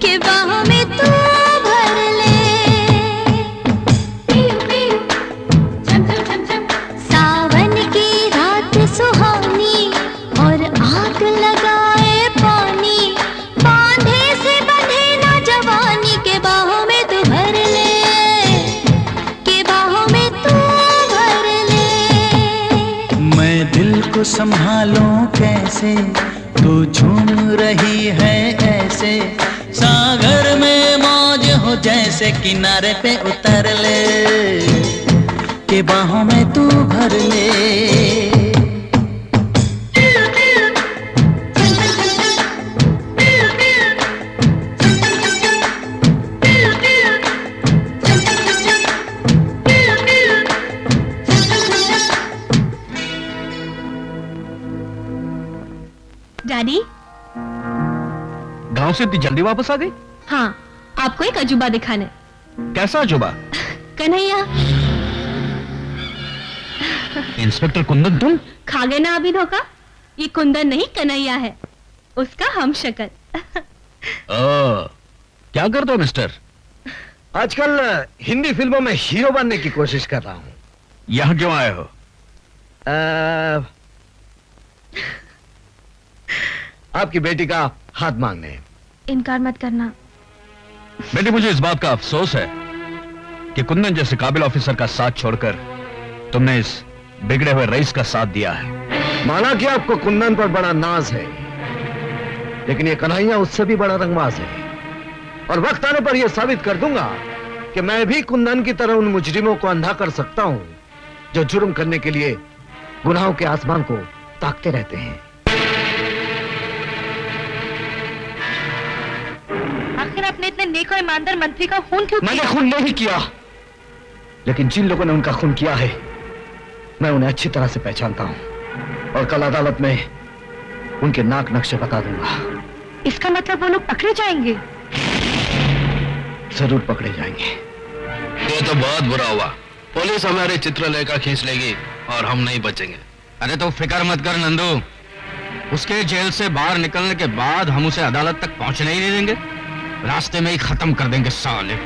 Speaker 13: के बाहों में तू भर ले। पियो पियो छम छम छम छम। सावन की रात सुहानी और आग लगाए पानी। बांधे से बंधे ना जवानी, के बाहों में तू भर ले, के बाहों में तू भर ले।
Speaker 14: मैं दिल को संभालूं कैसे, तू झूम रही है ऐसे। सागर में मौज हो जैसे, किनारे पे उतर ले, के बाहों में तू भर ले।
Speaker 13: पियो पियो छम छम छम छम, पियो पियो छम छम छम छम, पियो पियो छम छम छम छम, पियो पियो छम छम छम छम।
Speaker 10: डैडी।
Speaker 3: गांव से इतनी जल्दी वापस आ गई?
Speaker 10: हाँ, आपको एक अजूबा दिखाने।
Speaker 3: कैसा अजूबा?
Speaker 10: कन्हैया।
Speaker 3: इंस्पेक्टर कुंदन तुम?
Speaker 10: खा गए ना अभी धोखा? ये कुंदन नहीं कन्हैया है, उसका हम शक्ल।
Speaker 3: क्या करते हो मिस्टर?
Speaker 9: आजकल हिंदी फिल्मों में हीरो बनने की कोशिश कर रहा हूँ।
Speaker 3: यहाँ क्यों आए हो?
Speaker 9: आपकी बेटी का हाथ मांगने।
Speaker 10: इनकार मत करना।
Speaker 3: बेटी, मुझे इस बात का अफसोस है कि कुंदन जैसे काबिल ऑफिसर का साथ छोड़कर तुमने इस बिगड़े हुए रईस का साथ दिया है।
Speaker 9: माना कि आपको कुंदन पर बड़ा नाज है, लेकिन ये कन्हैया उससे भी बड़ा रंगबाज है। और वक्त आने पर यह साबित कर दूंगा कि मैं भी कुंदन की तरह उन मुजरिमों को अंधा कर सकता हूं जो जुर्म करने के लिए गुनाहों के आसमान को ताकते रहते हैं।
Speaker 12: आखिर आपने इतने नेक और ईमानदार मंत्री का खून क्यों
Speaker 9: मैंने खून नहीं किया, लेकिन जिन लोगों ने उनका खून किया है मैं उन्हें अच्छी तरह से पहचानता हूं और कल अदालत में उनके नाक नक्शे बता दूंगा।
Speaker 12: इसका मतलब वो लोग पकड़े जाएंगे?
Speaker 9: जरूर पकड़े जाएंगे।
Speaker 7: ये तो बहुत बुरा हुआ। पुलिस हमारे चित्रलेखा खींच लेगी और हम नहीं बचेंगे।
Speaker 5: अरे तो फिक्र मत कर नंदू, उसके जेल से बाहर निकलने के बाद हम उसे अदालत तक पहुंचने ही नहीं देंगे, रास्ते में ही खत्म कर देंगे साले।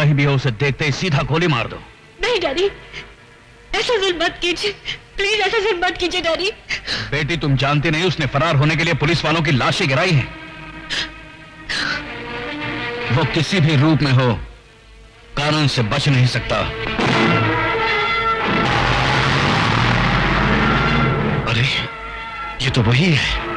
Speaker 3: कहीं भी हो उसे देखते ही सीधा गोली मार दो।
Speaker 10: नहीं डैडी, ऐसा जुल्म मत कीजिए, प्लीज ऐसा जुल्म मत कीजिए डैडी।
Speaker 3: बेटी तुम जानती नहीं उसने फरार होने के लिए पुलिस वालों की लाशें गिराई हैं। वो किसी भी रूप में हो कानून से बच नहीं सकता।
Speaker 2: अरे ये तो वही है।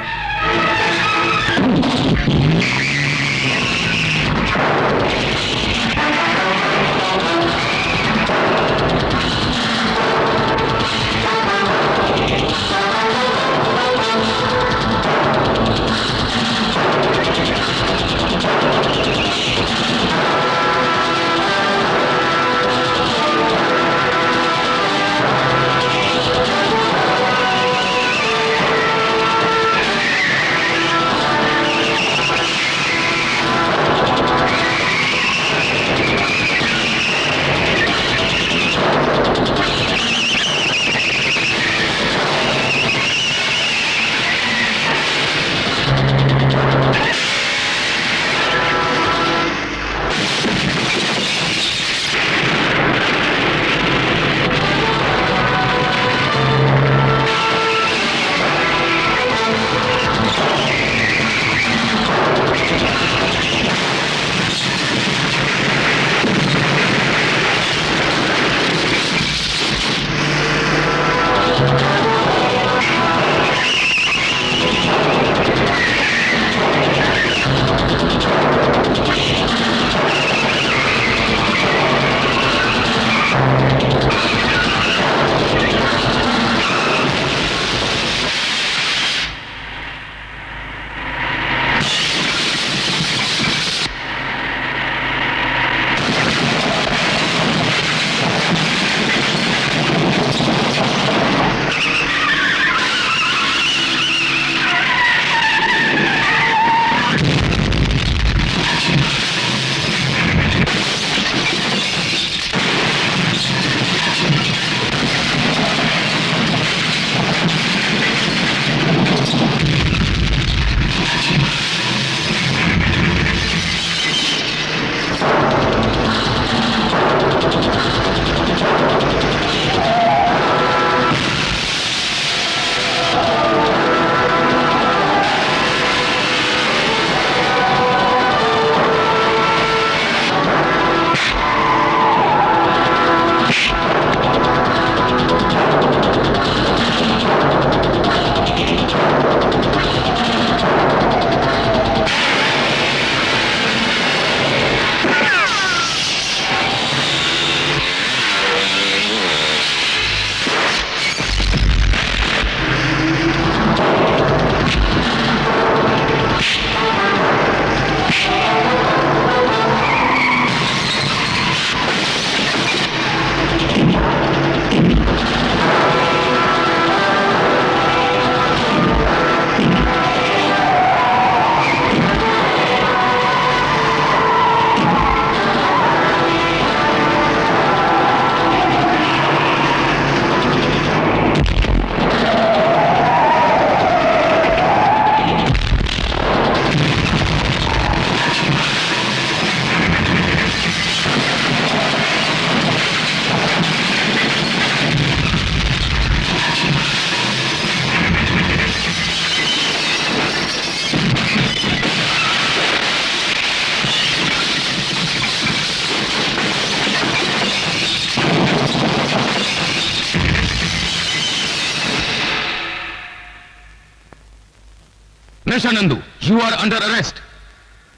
Speaker 3: नशा Nandu, you are under arrest.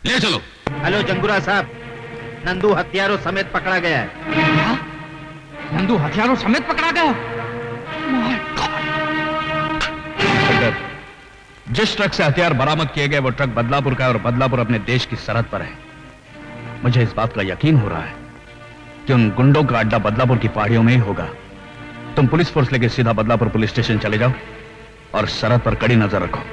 Speaker 3: ले चलो।
Speaker 6: हेलो जंगूरा साहब, नंदू हथियारों समेत पकड़ा गया है।
Speaker 5: नंदू हथियारों समेत पकड़ा गया?
Speaker 3: जिस ट्रक से हथियार बरामद किए गए वो ट्रक बदलापुर का है और बदलापुर अपने देश की सरहद पर है। मुझे इस बात का यकीन हो रहा है कि उन गुंडों का अड्डा बदलापुर की पहाड़ियों में ही होगा। तुम पुलिस फोर्स लेके सीधा बदलापुर पुलिस स्टेशन चले जाओ और सरहद पर कड़ी नजर रखो।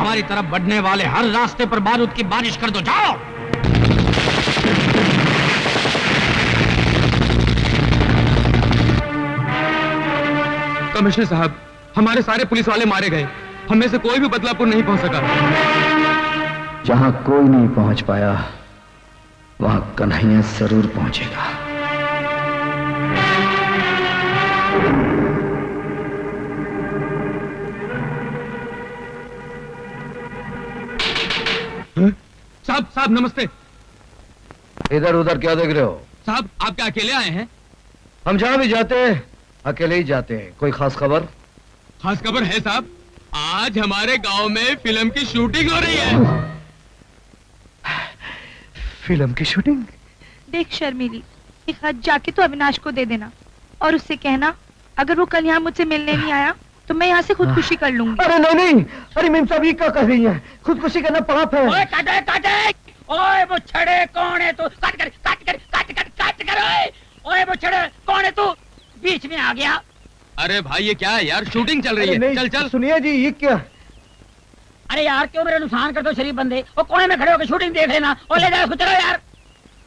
Speaker 11: हमारी तरफ बढ़ने वाले हर रास्ते पर बारूद की बारिश कर दो। जाओ।
Speaker 15: कमिश्नर साहब, हमारे सारे पुलिस वाले मारे गए। हम में से कोई भी बदलापुर नहीं पहुंच सका।
Speaker 2: जहां कोई नहीं पहुंच पाया वहां कन्हैया जरूर पहुंचेगा।
Speaker 15: साहब साहब नमस्ते।
Speaker 2: इधर उधर क्या देख रहे हो?
Speaker 15: साहब आप क्या अकेले आए हैं?
Speaker 2: हम जहां भी जाते हैं अकेले ही जाते हैं। कोई खास खबर?
Speaker 15: खास खबर है साहब, आज हमारे गांव में फिल्म की शूटिंग हो रही है।
Speaker 2: फिल्म की शूटिंग?
Speaker 10: देख शर्मीली, एक हाथ जाके तो अविनाश को दे देना और उससे कहना अगर वो कल यहाँ मुझसे मिलने नहीं आया तो मैं यहाँ से खुदकुशी कर लूंगी।
Speaker 9: अरे नहीं नहीं, अरे मेम साहब ये क्या कर रही हैं? खुदकुशी करना पाप है।
Speaker 11: ओए काटे काटे, ओए वो छड़े कौन है तू? काट कर काट कर काट कर काट कर। ओए वो छड़े कौन है तू? बीच में आ गया।
Speaker 15: अरे भाई ये क्या है यार, शूटिंग चल रही है। चल चल।
Speaker 9: सुनिए जी ये क्या?
Speaker 11: अरे यार क्यों मेरा नुकसान करते हो शरीफ बंदे? वो कोने में खड़े होकर शूटिंग देख लेना और ले जाओ उसको। चलो यार,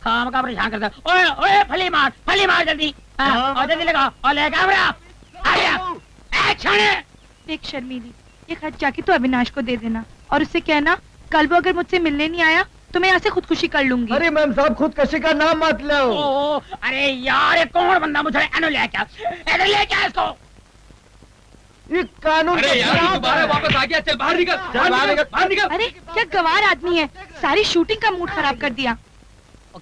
Speaker 11: खाम का परेशान करता। ओए ओए फली मार जल्दी। हाँ, और जल्दी लगाओ और ले कैमरा। आ गया एक्शन।
Speaker 10: देख शर्मीली, एक हाथ जाके तो अविनाश को दे देना और उससे कहना कल वो अगर मुझसे मिलने नहीं आया तो मैं यहाँ से खुदकुशी कर लूंगी।
Speaker 9: अरे मैम साहब खुदकुशी का नाम मत लो।
Speaker 11: अरे यार ये कौन बंदा मुझे ले क्या इसको?
Speaker 9: ये कानून
Speaker 15: अरे यार ये दोबारा वापस आ गया। चल बाहर निकल, बाहर निकल।
Speaker 10: अरे क्या गवार आदमी है, सारी शूटिंग का मूड खराब कर दिया।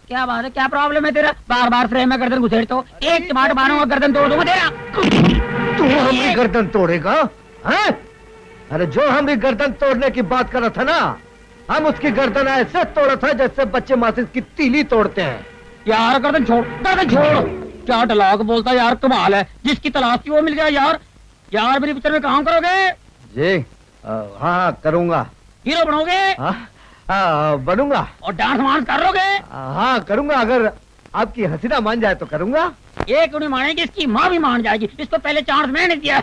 Speaker 11: क्या बात है, क्या प्रॉब्लम है तेरा? बार बार फ्रेम में गर्दन घुसेड़ तो एक टमाटर मारूंगा गर्दन तोड़ दूंगा तेरा।
Speaker 9: तू हमारी गर्दन तोड़ेगा? हैं? अरे जो हमारी गर्दन तोड़ने की बात कर रहा था ना, हम उसकी गर्दन ऐसे तोड़ा था जैसे बच्चे माचिस की तीली तोड़ते हैं।
Speaker 11: यार गर्दन छोड़, गर्दन छोड़। क्या डायलॉग बोलता यार, कमाल है। जिसकी तलाश थी वो मिल गया यार। यार मेरी पिक्चर में काम करोगे?
Speaker 9: जी हाँ करूंगा।
Speaker 11: हीरो बनोगे?
Speaker 9: बनूंगा।
Speaker 11: और डांस वांस करोगे?
Speaker 9: हाँ करूंगा, अगर आपकी हसीना मान जाए तो करूंगा।
Speaker 11: ये क्यों नहीं मानेगी, इसकी माँ भी मान जाएगी। इसको पहले चांस मैंने दिया।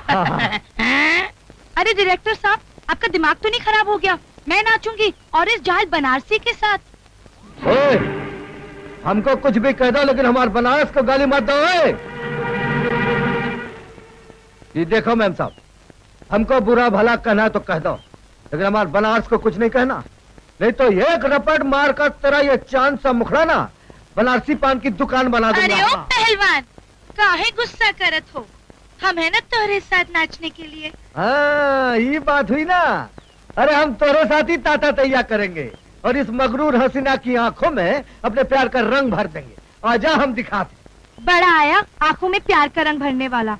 Speaker 10: अरे डायरेक्टर साहब, आपका दिमाग तो नहीं खराब हो गया? मैं नाचूंगी और इस जाल बनारसी के साथ।
Speaker 9: ओए, हमको कुछ भी कह दो लेकिन हमारे बनारस को गाली मत दो। ये देखो मैम साहब, हमको बुरा भला कहना तो कह दो लेकिन हमारे बनारस को कुछ नहीं कहना, नहीं तो एक रपट मार कर तेरा ये चांद सा मुखड़ा ना बनारसी पान की दुकान बना दूंगा।
Speaker 10: अरे ओ पहलवान, काहे गुस्सा करत हो? हम है ना तोरे साथ नाचने के लिए।
Speaker 9: हाँ ये बात हुई ना। अरे हम तोरे साथ ही ताता तैया करेंगे और इस मगरूर हसीना की आंखों में अपने प्यार का रंग भर देंगे। आजा हम दिखाते।
Speaker 10: बड़ा आया आंखों में प्यार का रंग भरने वाला।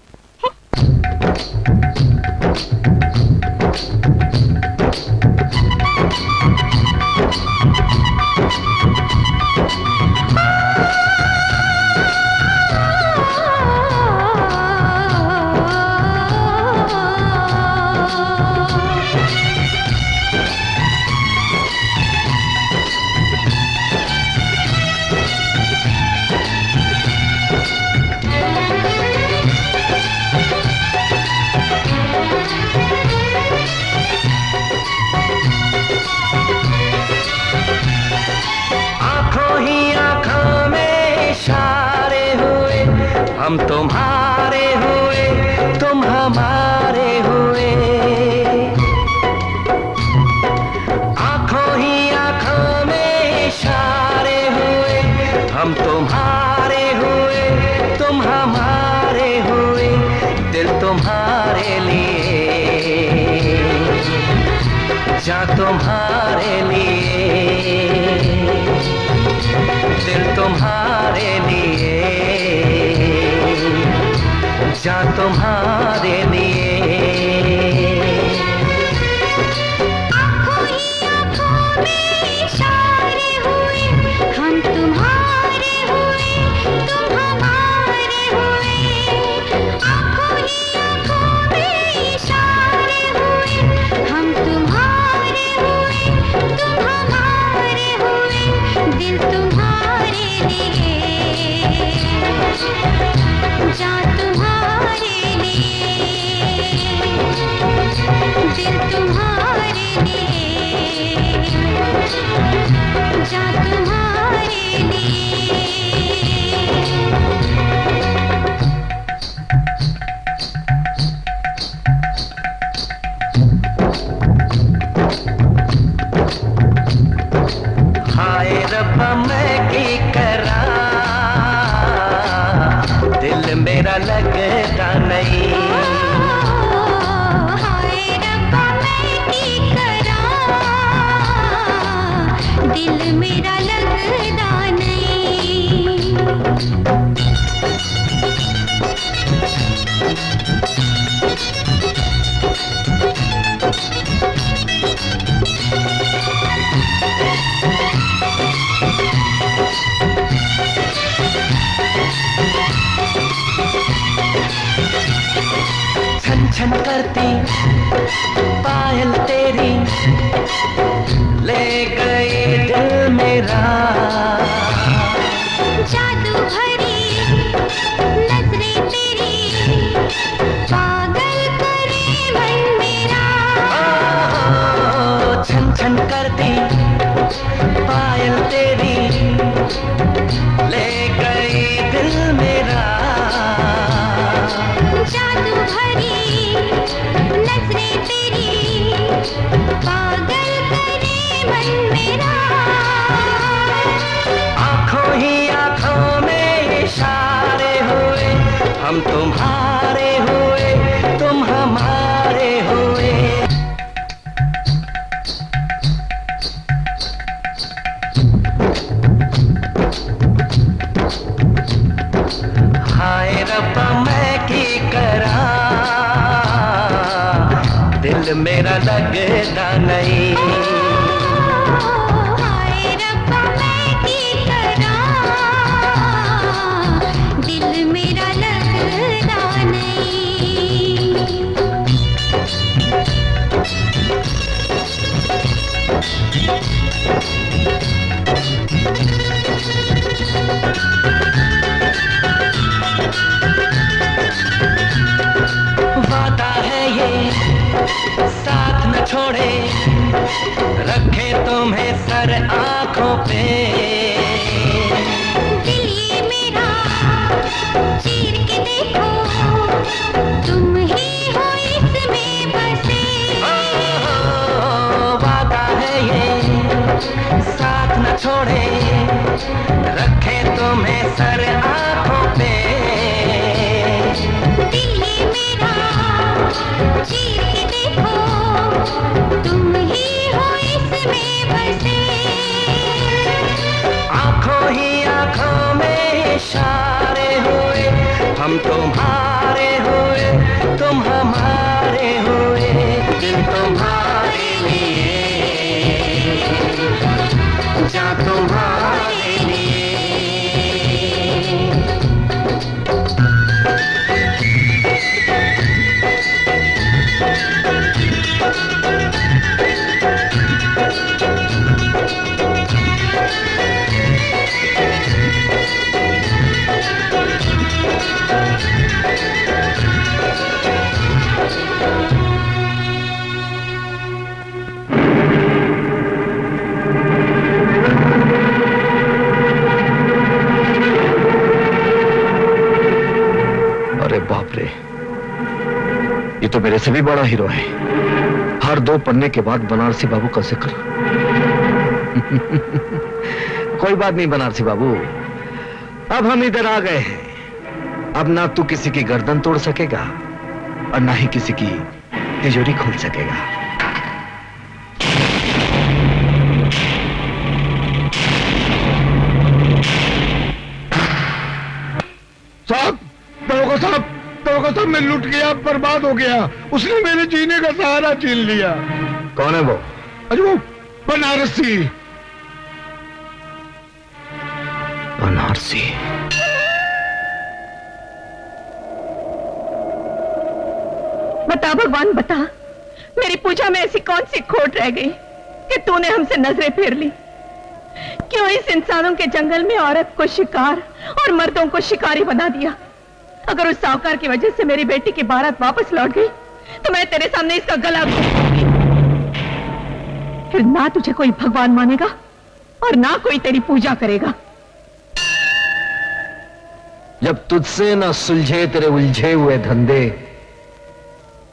Speaker 14: हम तुम्हारे हुए तुम हमारे हुए, आंखों ही आंखों में इशारे हुए। हम तुम्हारे हुए तुम हमारे हुए, दिल तुम्हारे लिए जा तुम्हारे लिए, दिल तुम्हारे लिए जा तुम्हारे लिए।
Speaker 13: आँखों ही आँखों में इशारे हुए, हम तुम्हारे हुए तुम हमारे हुए। आँखों ही आँखों में इशारे हुए, हम तुम्हारे हुए तुम हमारे हुए, दिल तुम्हारे लिए जा तुम्हारे लिए। जा तुम्हारे लिए।
Speaker 14: हाय रब्बा मैं की करा, दिल मेरा लगता नहीं।
Speaker 13: हाय रब्बा मैं की करा, दिल मेरा लगता नहीं।
Speaker 14: छन छन करती पायल तेरी ले गई दिल मेरा।
Speaker 13: जादू भरी नजरें तेरी पागल करे मन मेरा।
Speaker 14: छन छन करती पायल तेरी ले गई दिल मेरा।
Speaker 13: जादू भरी नजरें तेरी पागल करे मन मेरा।
Speaker 14: आंखों ही आंखों में इशारे हुए, हम तुम्हारे हुए तुम हमारे हुए। हाय रब्बा मैं की करा, दिल मेरा लगता नहीं।
Speaker 13: हाय रब्बा मैं की करा, दिल मेरा लगता नहीं।
Speaker 14: वादा है ये साथ न छोड़े, रखे तुम्हें सर आंखों पे।
Speaker 13: दिल ये मेरा चीर के देखो, तुम ही हो इसमें बसे।
Speaker 14: वादा है ये साथ न छोड़े, रखे तुम्हें सर आंखों पे।
Speaker 13: दिल ये मेरा चीर के देखो, तुम ही हो इसमें बसे।
Speaker 14: आंखों ही आंखों में इशारे हुए, हम तुम्हारे हुए तुम हमारे हुए। दिल तुम्हारे लिए, जा तुम्हारे लिए। अरे बाप रे, ये तो मेरे से भी बड़ा हीरो है। हर 2 पन्ने के बाद बनारसी बाबू का जिक्र। कोई बात नहीं बनारसी बाबू, अब हम इधर आ गए हैं। अब ना तू किसी की गर्दन तोड़ सकेगा और ना ही किसी की तिजोरी खोल सकेगा।
Speaker 8: साहब, दरोगा साहब, मैं लुट गया, बर्बाद हो गया। उसने मेरे जीने का सहारा छीन लिया।
Speaker 2: कौन है वो?
Speaker 8: अरे वो बनारसी।
Speaker 2: बनारसी?
Speaker 12: बता भगवान बता, मेरी पूजा में ऐसी कौन सी खोट रह गई कि तूने हमसे नजरें फेर ली? क्यों इस इंसानों के जंगल में औरत को शिकार और मर्दों को शिकारी बना दिया? अगर उस साहूकार की वजह से मेरी बेटी की बारात वापस लौट गई तो मैं तेरे सामने इसका गला घोंटूंगी। फिर ना तुझे कोई भगवान मानेगा और ना कोई तेरी पूजा करेगा।
Speaker 2: जब तुझसे ना सुलझे तेरे उलझे हुए धंधे,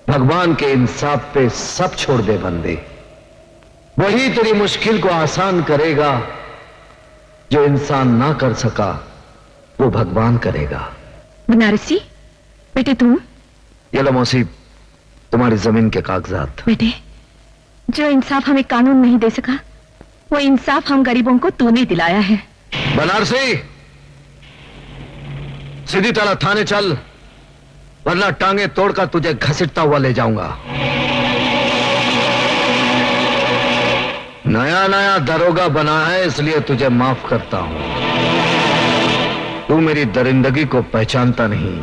Speaker 2: भगवान के इंसाफ पे सब छोड़ दे बंदे। वही तेरी मुश्किल को आसान करेगा, जो इंसान ना कर सका वो भगवान करेगा।
Speaker 12: बनारसी बेटे तुम?
Speaker 2: ये लो मौसी, तुम्हारी जमीन के कागजात।
Speaker 12: बेटे, जो इंसाफ हमें कानून नहीं दे सका, वो इंसाफ हम गरीबों को तूने दिलाया है।
Speaker 2: बनारसी, सीधी तरह थाने चल, वरना टांगे तोड़कर तुझे घसीटता हुआ ले जाऊंगा। नया नया दरोगा बना है, इसलिए तुझे माफ करता हूं। तू मेरी दरिंदगी को पहचानता नहीं,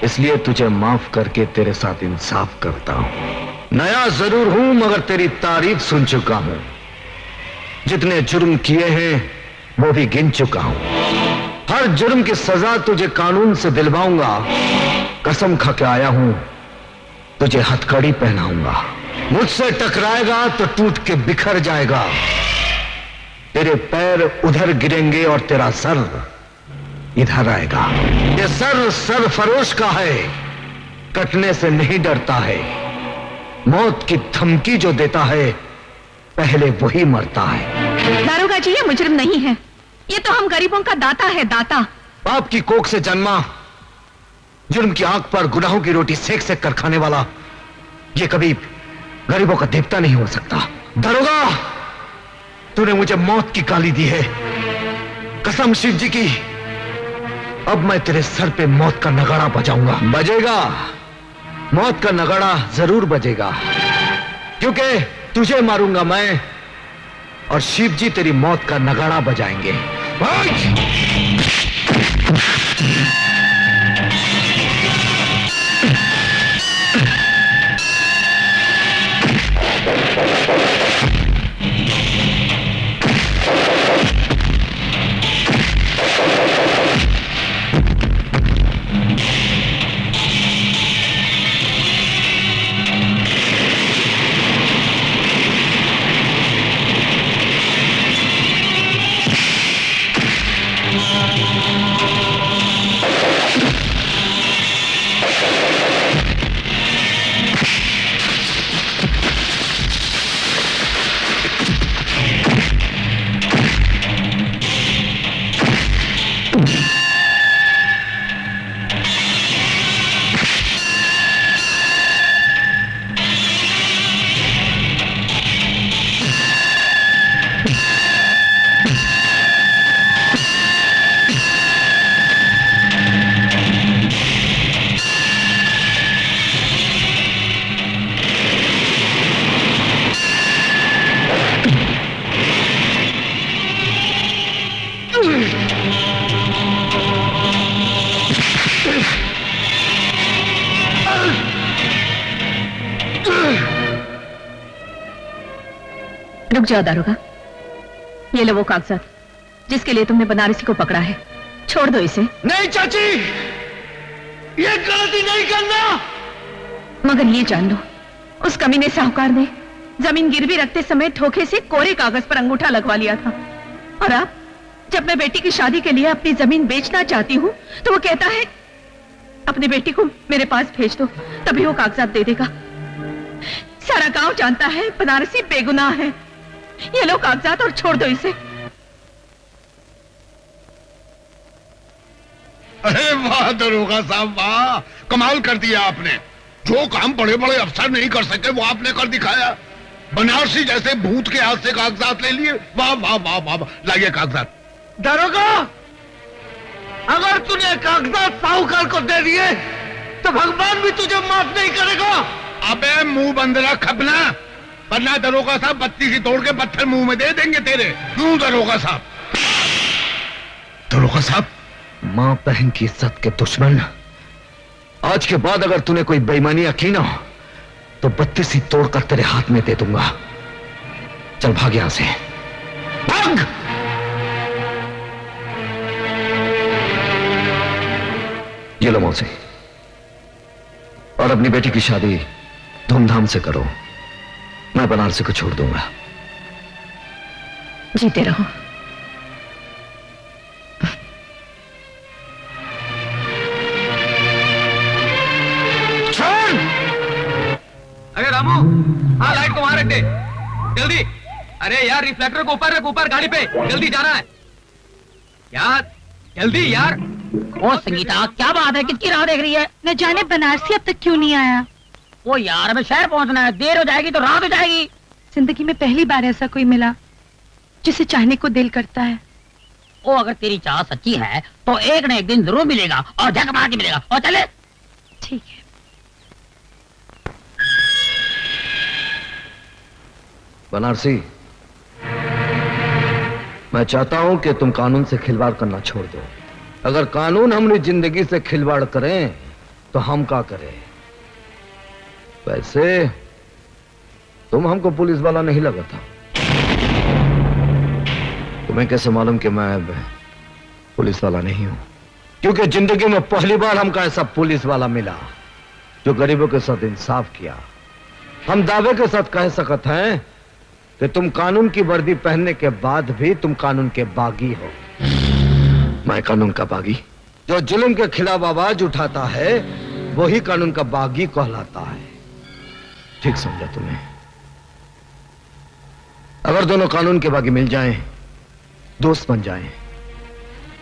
Speaker 2: इसलिए तुझे माफ करके तेरे साथ इंसाफ करता हूं। नया जरूर हूं, मगर तेरी तारीफ सुन चुका हूं। जितने जुर्म किए हैं वो भी गिन चुका हूं। हर जुर्म की सजा तुझे कानून से दिलवाऊंगा। कसम खा के आया हूं, तुझे हथकड़ी पहनाऊंगा। मुझसे टकराएगा तो टूट के बिखर जाएगा। तेरे पैर उधर गिरेंगे और तेरा सर इधर आएगा। ये सर सरफरोश का है, कटने से नहीं डरता है। मौत की धमकी जो देता है, पहले वही मरता है।
Speaker 12: दारोगा जी, ये मुजरिम नहीं है, ये तो हम गरीबों का दाता है, दाता।
Speaker 2: बाप की कोख से जन्मा, जुर्म की आंख पर गुनाहों की रोटी सेक सेक कर खाने वाला, ये कभी गरीबों का देवता नहीं हो सकता। दरोगा, तूने मुझे मौत की गाली दी है। कसम शिव जी की, अब मैं तेरे सर पे मौत का नगाड़ा बजाऊंगा। बजेगा, मौत का नगाड़ा जरूर बजेगा, क्योंकि तुझे मारूंगा मैं और शिव जी तेरी मौत का नगाड़ा बजाएंगे।
Speaker 12: रुक जाओ दारोगा, ये लो वो कागजात जिसके लिए तुमने बनारसी को पकड़ा है। छोड़ दो इसे।
Speaker 8: नहीं चाची, ये गलती नहीं करना।
Speaker 12: मगर ये जान लो, उस कमीने साहूकार ने जमीन गिरवी रखते समय धोखे से कोरे कागज पर अंगूठा लगवा लिया था। और अब जब मैं बेटी की शादी के लिए अपनी जमीन बेचना चाहती हूँ, तो वो कहता है अपनी बेटी को मेरे पास भेज दो, तभी वो कागजात दे देगा। सारा गांव जानता है बनारसी बेगुनाह है। ये लो कागजात और छोड़ दो इसे।
Speaker 8: अरे वाह दरोगा साहब, वाह, कमाल कर दिया आपने। जो काम बड़े बड़े अफसर नहीं कर सके वो आपने कर दिखाया। बनारसी जैसे भूत के हाथ से कागजात ले लिए। वाह वाह वाह वाह, लाइए कागजात।
Speaker 9: दरोगा, अगर तूने कागजात साहूकार को दे दिए तो भगवान भी तुझे माफ नहीं करेगा।
Speaker 8: अबे मुंह बंद रख अपना, वरना दरोगा साहब बत्ती सी तोड़ के पत्थर मुंह में दे देंगे तेरे। क्यों दरोगा साहब?
Speaker 2: दरोगा साहब, मां बहन की इज्जत के दुश्मन, आज के बाद अगर तूने कोई बेईमानियां की ना, तो बत्ती सी तोड़कर तेरे हाथ में दे दूंगा। चल भाग यहां से, भाग। ये लो मौसी, और अपनी बेटी की शादी धूमधाम से करो। मैं बनारसी को छोड़ दूंगा।
Speaker 12: जीते रहो।
Speaker 5: अरे रामू, हाँ लाइट को वहां रख दे, जल्दी। अरे यार रिफ्लेक्टर को ऊपर रख, ऊपर गाड़ी पे, जल्दी जाना है यार, जल्दी यार।
Speaker 11: ओ संगीता, क्या बात है, किसकी राह देख रही है?
Speaker 10: न जाने बनारसी अब तक क्यों नहीं आया।
Speaker 11: ओ यार, हमें शहर पहुंचना है, देर हो जाएगी तो रात हो जाएगी।
Speaker 10: जिंदगी में पहली बार ऐसा कोई मिला जिसे चाहने को दिल करता है।
Speaker 11: ओ अगर तेरी चाह सच्ची है तो एक न एक दिन जरूर मिलेगा, और झक मार के मिलेगा। और चले।
Speaker 10: ठीक है।
Speaker 2: बनारसी, मैं चाहता हूं कि तुम कानून से खिलवाड़ करना छोड़ दो। अगर कानून हमारी जिंदगी से खिलवाड़ करें तो हम क्या करें? वैसे तुम हमको पुलिस वाला नहीं लगा था। तुम्हें कैसे मालूम कि मैं अब पुलिस वाला नहीं हूं? क्योंकि जिंदगी में पहली बार हमको ऐसा पुलिस वाला मिला जो गरीबों के साथ इंसाफ किया। हम दावे के साथ कह सकते हैं कि तुम कानून की वर्दी पहनने के बाद भी तुम कानून के बागी हो। मैं कानून का बागी? जो जुल्म के खिलाफ आवाज उठाता है वही कानून का बागी कहलाता है। ठीक समझा तुमने? अगर दोनों कानून के बागी मिल जाएं, दोस्त बन जाएं,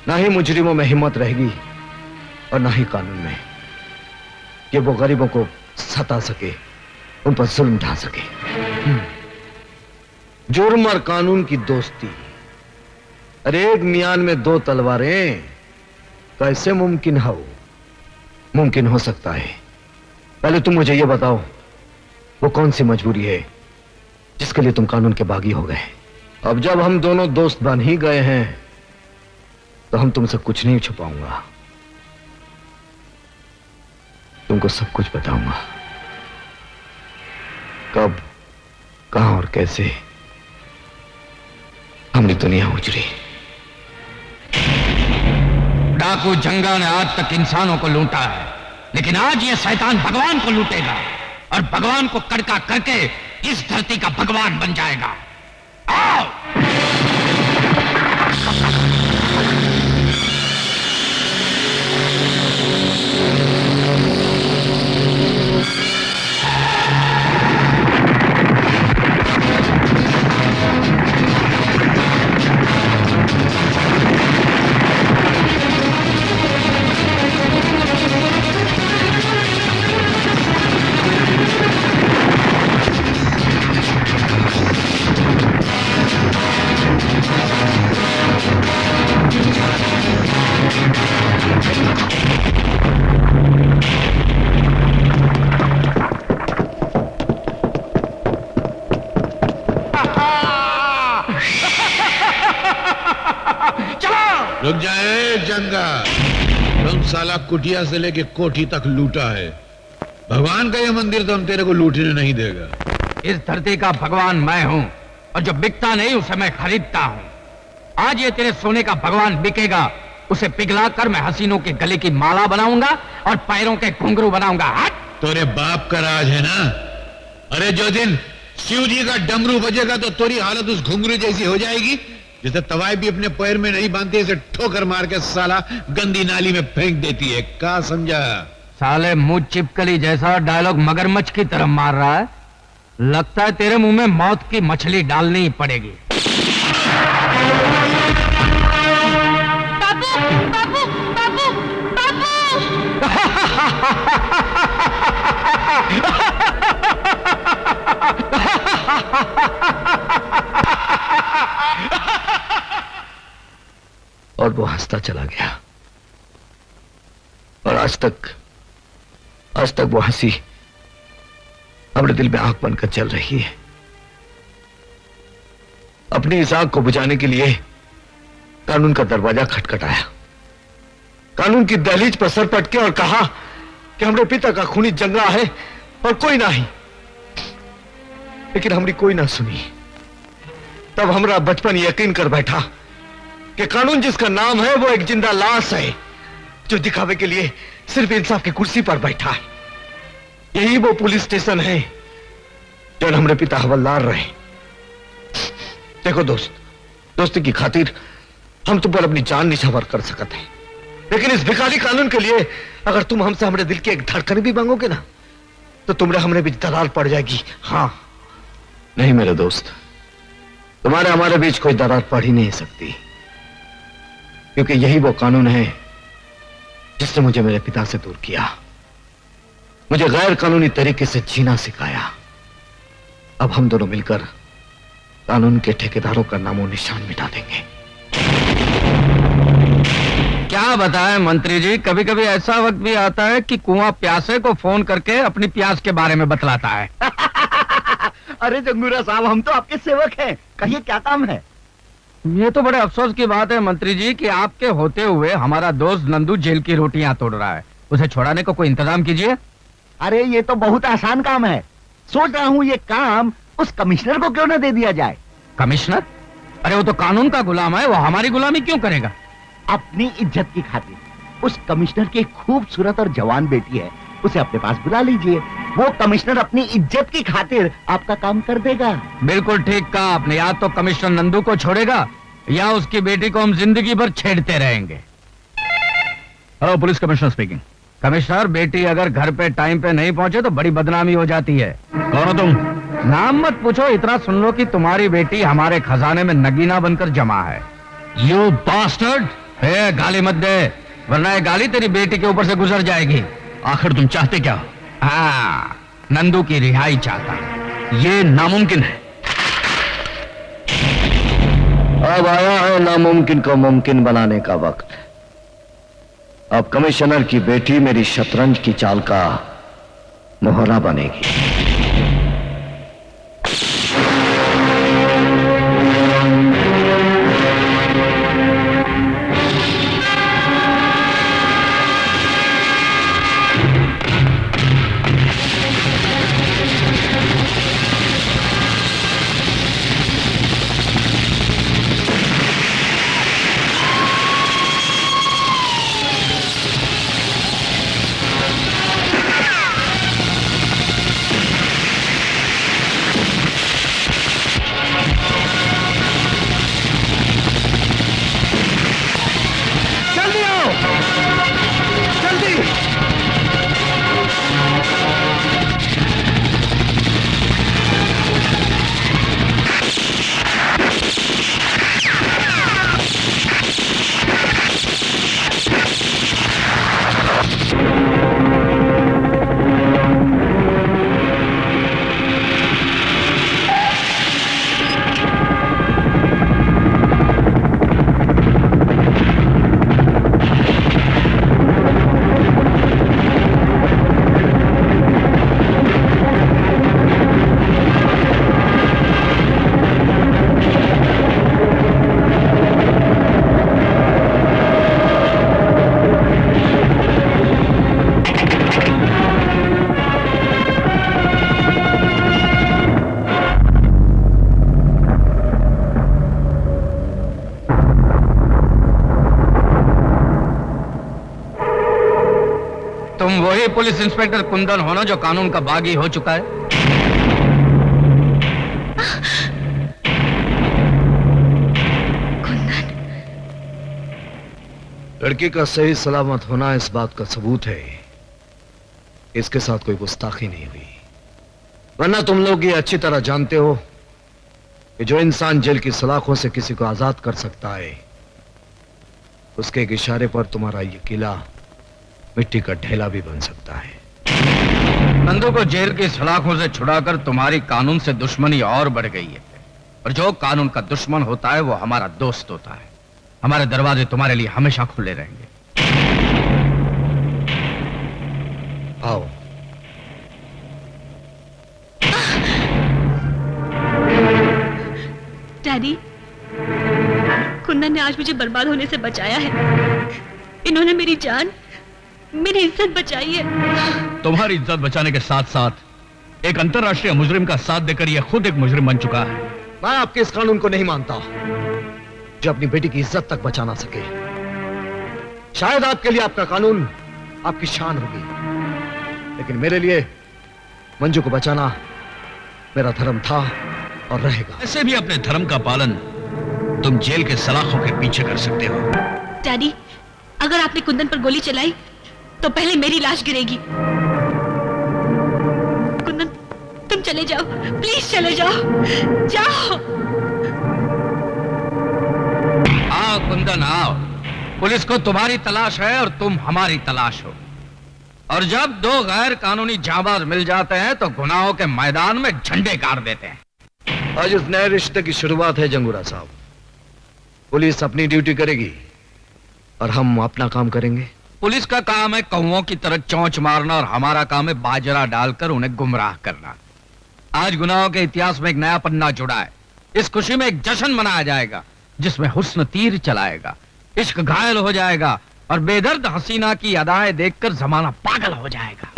Speaker 2: ना ही मुजरिमों में हिम्मत रहेगी और ना ही कानून में कि वो गरीबों को सता सके, उन पर जुल्म ढा सके। जुर्म और कानून की दोस्ती, अरे एक मियान में दो तलवारें कैसे मुमकिन हो? मुमकिन हो सकता है। पहले तुम मुझे यह बताओ, वो कौन सी मजबूरी है जिसके लिए तुम कानून के बागी हो गए? अब जब हम दोनों दोस्त बन ही गए हैं तो हम तुमसे कुछ नहीं छुपाऊंगा, तुमको सब कुछ बताऊंगा। कब, कहां और कैसे हमने दुनिया उजड़ी।
Speaker 5: डाकू जंगा ने आज तक इंसानों को लूटा है, लेकिन आज ये शैतान भगवान को लूटेगा और भगवान को कड़का करके इस धरती का भगवान बन जाएगा। आओ!
Speaker 4: रुक जाए जंगा, तुम साला कुटिया से लेके कोठी तक लूटा है। भगवान का ये मंदिर तो हम तेरे को लूटने नहीं देगा।
Speaker 5: इस धरती का भगवान मैं हूं और जो बिकता नहीं उसे मैं खरीदता हूं। आज ये तेरे सोने का भगवान बिकेगा, उसे पिघलाकर मैं हसीनों के गले की माला बनाऊंगा और पैरों के घुंघरू बनाऊंगा। हट!
Speaker 4: तोरे बाप का राज है ना? अरे जो दिन शिव जी का डमरू बजेगा तो तेरी हालत उस घुंघरू जैसी हो जाएगी जैसे तवाई भी अपने पैर में नहीं बांधती, इसे ठोकर मार के साला गंदी नाली में फेंक देती है। क्या समझा?
Speaker 5: साले मुंह चिपकली जैसा डायलॉग मगरमच्छ की तरह मार रहा है। लगता है तेरे मुंह में मौत की मछली डालनी ही पड़ेगी।
Speaker 10: बाबू, बाबू, बाबू, बाबू।
Speaker 2: और वो हंसता चला गया और आज तक वो हंसी हमारे दिल में आग बनकर चल रही है। अपनी इस आग को बुझाने के लिए कानून का दरवाजा खटखटाया, कानून की दहलीज पर सर पटके और कहा कि हमारे पिता का खूनी जंगा है और कोई नहीं। लेकिन हमारी कोई ना सुनी। तब हमारा बचपन यकीन कर बैठा कि कानून जिसका नाम है वो एक जिंदा लाश है जो दिखावे के लिए सिर्फ इंसाफ की कुर्सी पर बैठा है। यही वो पुलिस स्टेशन है जो हमारे पिता हवलदार रहे। देखो दोस्त,
Speaker 9: दोस्ती की खातिर हम तुम पर अपनी जान निछावर कर सकते हैं, लेकिन इस भिखारी कानून के लिए अगर तुम हमसे हमारे दिल की एक धड़कन भी मांगोगे ना, तो तुमने हमने भी दरार पड़ जाएगी। हाँ
Speaker 2: नहीं मेरे दोस्त, तुम्हारे हमारे बीच कोई दरार पड़ ही नहीं सकती, क्योंकि यही वो कानून है जिसने मुझे मेरे पिता से दूर किया, मुझे गैर कानूनी तरीके से जीना सिखाया। अब हम दोनों मिलकर कानून के ठेकेदारों का नामो निशान मिटा देंगे।
Speaker 5: क्या बताएं मंत्री जी, कभी कभी ऐसा वक्त भी आता है कि कुआं प्यासे को फोन करके अपनी प्यास के बारे में बतलाता है।
Speaker 9: अरे जंगूरा साहब, हम तो आपके सेवक हैं, कहिए क्या काम है?
Speaker 5: ये तो बड़े अफसोस की बात है मंत्री जी कि आपके होते हुए हमारा दोस्त नंदू जेल की रोटियां तोड़ रहा है, उसे छुड़ाने का कोई इंतजाम कीजिए।
Speaker 9: अरे ये तो बहुत आसान काम है, सोच रहा हूँ ये काम उस कमिश्नर को क्यों न दे दिया जाए।
Speaker 5: कमिश्नर? अरे वो तो कानून का गुलाम है, वो हमारी गुलामी क्यों करेगा?
Speaker 9: अपनी इज्जत की खातिर उस कमिश्नर की खूबसूरत और जवान बेटी है, उसे अपने पास बुला लीजिए, वो कमिश्नर अपनी इज्जत की खातिर आपका काम कर देगा।
Speaker 5: बिल्कुल ठीक कहा आपने, या तो कमिश्नर नंदू को छोड़ेगा या उसकी बेटी को हम जिंदगी भर छेड़ते रहेंगे।
Speaker 3: Hello, police commissioner speaking.
Speaker 5: Commissioner, बेटी अगर घर पे टाइम पे नहीं पहुंचे तो बड़ी बदनामी हो जाती है।
Speaker 3: कौन हो तुम?
Speaker 5: नाम मत पूछो, इतना सुन लो कि तुम्हारी बेटी हमारे खजाने में नगीना बनकर जमा है।
Speaker 3: You bastard!
Speaker 5: गाली मत दे, वरना ये गाली तेरी बेटी के ऊपर से गुजर जाएगी।
Speaker 3: आखिर तुम चाहते क्या?
Speaker 5: हाँ, नंदू की रिहाई चाहता।
Speaker 3: ये नामुमकिन है।
Speaker 2: अब आया है नामुमकिन को मुमकिन बनाने का वक्त। अब कमिश्नर की बेटी मेरी शतरंज की चाल का मोहरा बनेगी।
Speaker 5: तुम वही पुलिस इंस्पेक्टर कुंदन हो ना जो कानून का बागी हो चुका है?
Speaker 12: कुंदन,
Speaker 2: लड़की का सही सलामत होना इस बात का सबूत है इसके साथ कोई गुस्ताखी नहीं हुई, वरना तुम लोग ये अच्छी तरह जानते हो कि जो इंसान जेल की सलाखों से किसी को आजाद कर सकता है, उसके एक इशारे पर तुम्हारा ये किला मिट्टी का ढेला भी बन सकता है।
Speaker 5: नंदू को जेल की सलाखों से छुड़ाकर तुम्हारी कानून से दुश्मनी और बढ़ गई है, और जो कानून का दुश्मन होता है वो हमारा दोस्त होता है। हमारे दरवाजे तुम्हारे लिए हमेशा खुले रहेंगे।
Speaker 2: आओ।
Speaker 10: डैडी, कुंदन ने आज मुझे बर्बाद होने से बचाया है। इन्होंने मेरी जान, मेरी इज्जत बचाई है।
Speaker 3: तुम्हारी इज्जत बचाने के साथ साथ एक अंतर्राष्ट्रीय मुजरिम का साथ देकर यह खुद एक मुजरिम बन चुका है।
Speaker 2: मैं आपके इस कानून को नहीं मानता जो अपनी बेटी की इज्जत तक बचा ना सके। शायद आपके लिए आपका कानून आपकी शान होगी, लेकिन मेरे लिए मंजू को बचाना मेरा धर्म था और रहेगा।
Speaker 3: ऐसे भी अपने धर्म का पालन तुम जेल के सलाखों के पीछे कर सकते हो।
Speaker 10: डैडी, अगर आपने कुंदन पर गोली चलाई तो पहले मेरी लाश गिरेगी। कुंदन, तुम चले जाओ, प्लीज चले जाओ, जाओ।
Speaker 5: आओ कुंदन आओ, पुलिस को तुम्हारी तलाश है और तुम हमारी तलाश हो। और जब दो गैर कानूनी जाबाज मिल जाते हैं तो गुनाहों के मैदान में झंडे गाड़ देते हैं।
Speaker 9: आज इस नए रिश्ते की शुरुआत है जंगूरा साहब। पुलिस अपनी ड्यूटी करेगी और हम अपना काम करेंगे।
Speaker 5: पुलिस का काम है कौओं की तरह चोंच मारना और हमारा काम है बाजरा डालकर उन्हें गुमराह करना। आज गुनाहों के इतिहास में एक नया पन्ना जुड़ा है। इस खुशी में एक जश्न मनाया जाएगा जिसमें हुस्न तीर चलाएगा, इश्क घायल हो जाएगा और बेदर्द हसीना की अदाएं देखकर जमाना पागल हो जाएगा।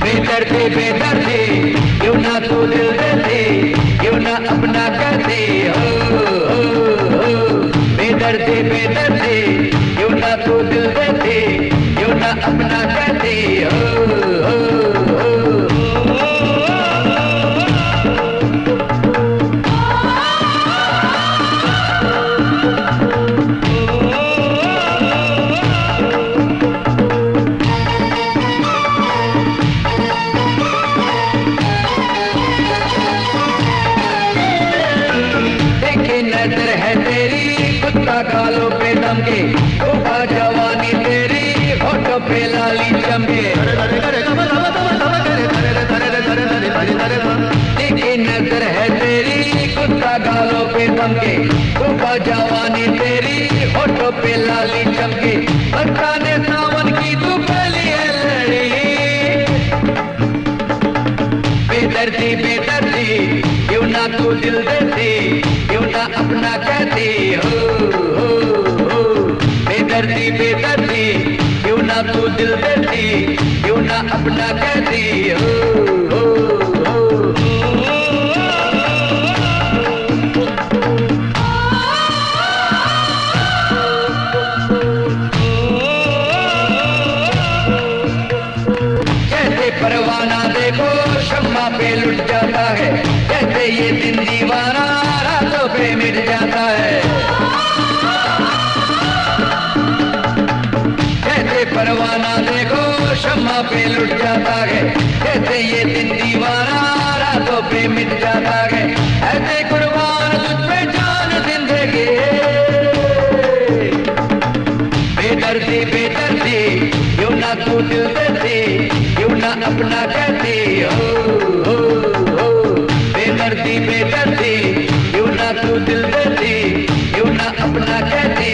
Speaker 14: बेदर्दी बेदर्दी क्यों ना तू दिल दे दे, क्यों ना अपना कर दे। बेदर्दी बेदर्दी क्यों ना तू दिल दे दे, क्यों ना अपना कर दे। नजर है तेरी कुत्ता गालों पे दम के, तोहफा जवानी तेरी होठों पे लाली चमके। देखी नजर है तेरी कुत्ता गालों पे दम के, तोहफा जवानी तेरी होठों पे लाली चमके। बरसाने सावन की तू पहली है लड़ी। बेदर्दी बेदर्दी क्यों ना तू दिल देती, क्यों ना अपना कहती। बेदर्दी बेदर्दी क्यों ना तू दिल देती, क्यों ना अपना कहती। जैसे परवाना देखो शम्मा पे लुट जाता है, जैसे ये दिन दीवाना रातों पे मिट जाता है। जैसे परवाना देखो शम्मा पे लुट जाता है, जैसे ये दिन दीवाना रातों पे मिट जाता है। ऐसे कुर्बान तुझ पे जान जिंदगी। बेदर्दी बेदर्दी क्यों ना तू दिल देती, क्यों ना अपना कहती। बेदर्दी बेदर्दी क्यों ना तू दिल देती, क्यों ना अपना कहती।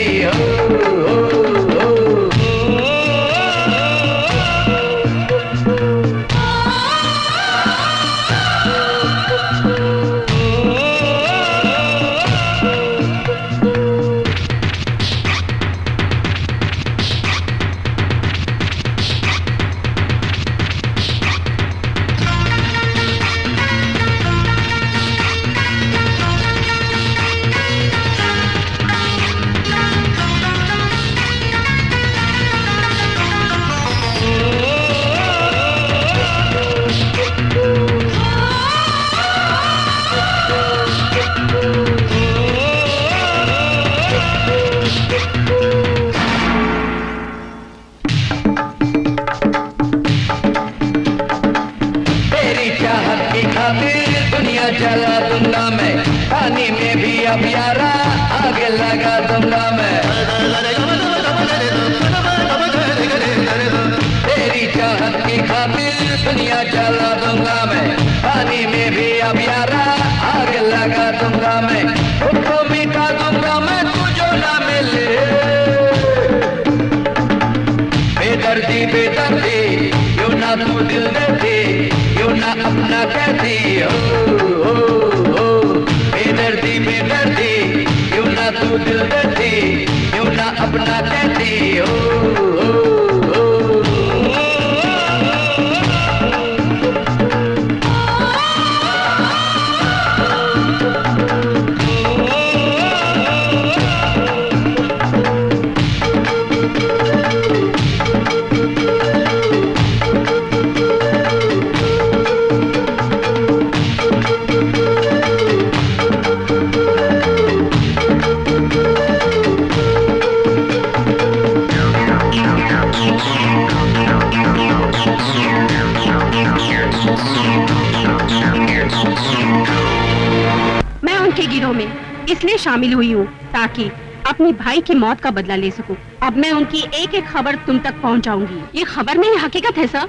Speaker 14: जला दूंगा मैं, पानी में भी अब यारा आगे लगा दूंगा मैं। तेरी चाहत की खातिर दुनिया जला दूंगा मैं, पानी में भी अब यारा आगे लगा दूंगा मैं। उसको मिटा दूंगा मैं तुझो ना मिले। बेदर्दी बेदर्दी क्यों ना तू दिल देती, क्यों ना अपना कहती। बेदर्दी बेदर्दी क्यों ना तू दिल देती, क्यों ना अपना कहती।
Speaker 12: मैं उनके गिरोह में इसलिए शामिल हुई हूँ ताकि अपनी भाई की मौत का बदला ले सकूं। अब मैं उनकी एक एक खबर तुम तक पहुँचाऊंगी। ये खबर नहीं, हकीकत है सर।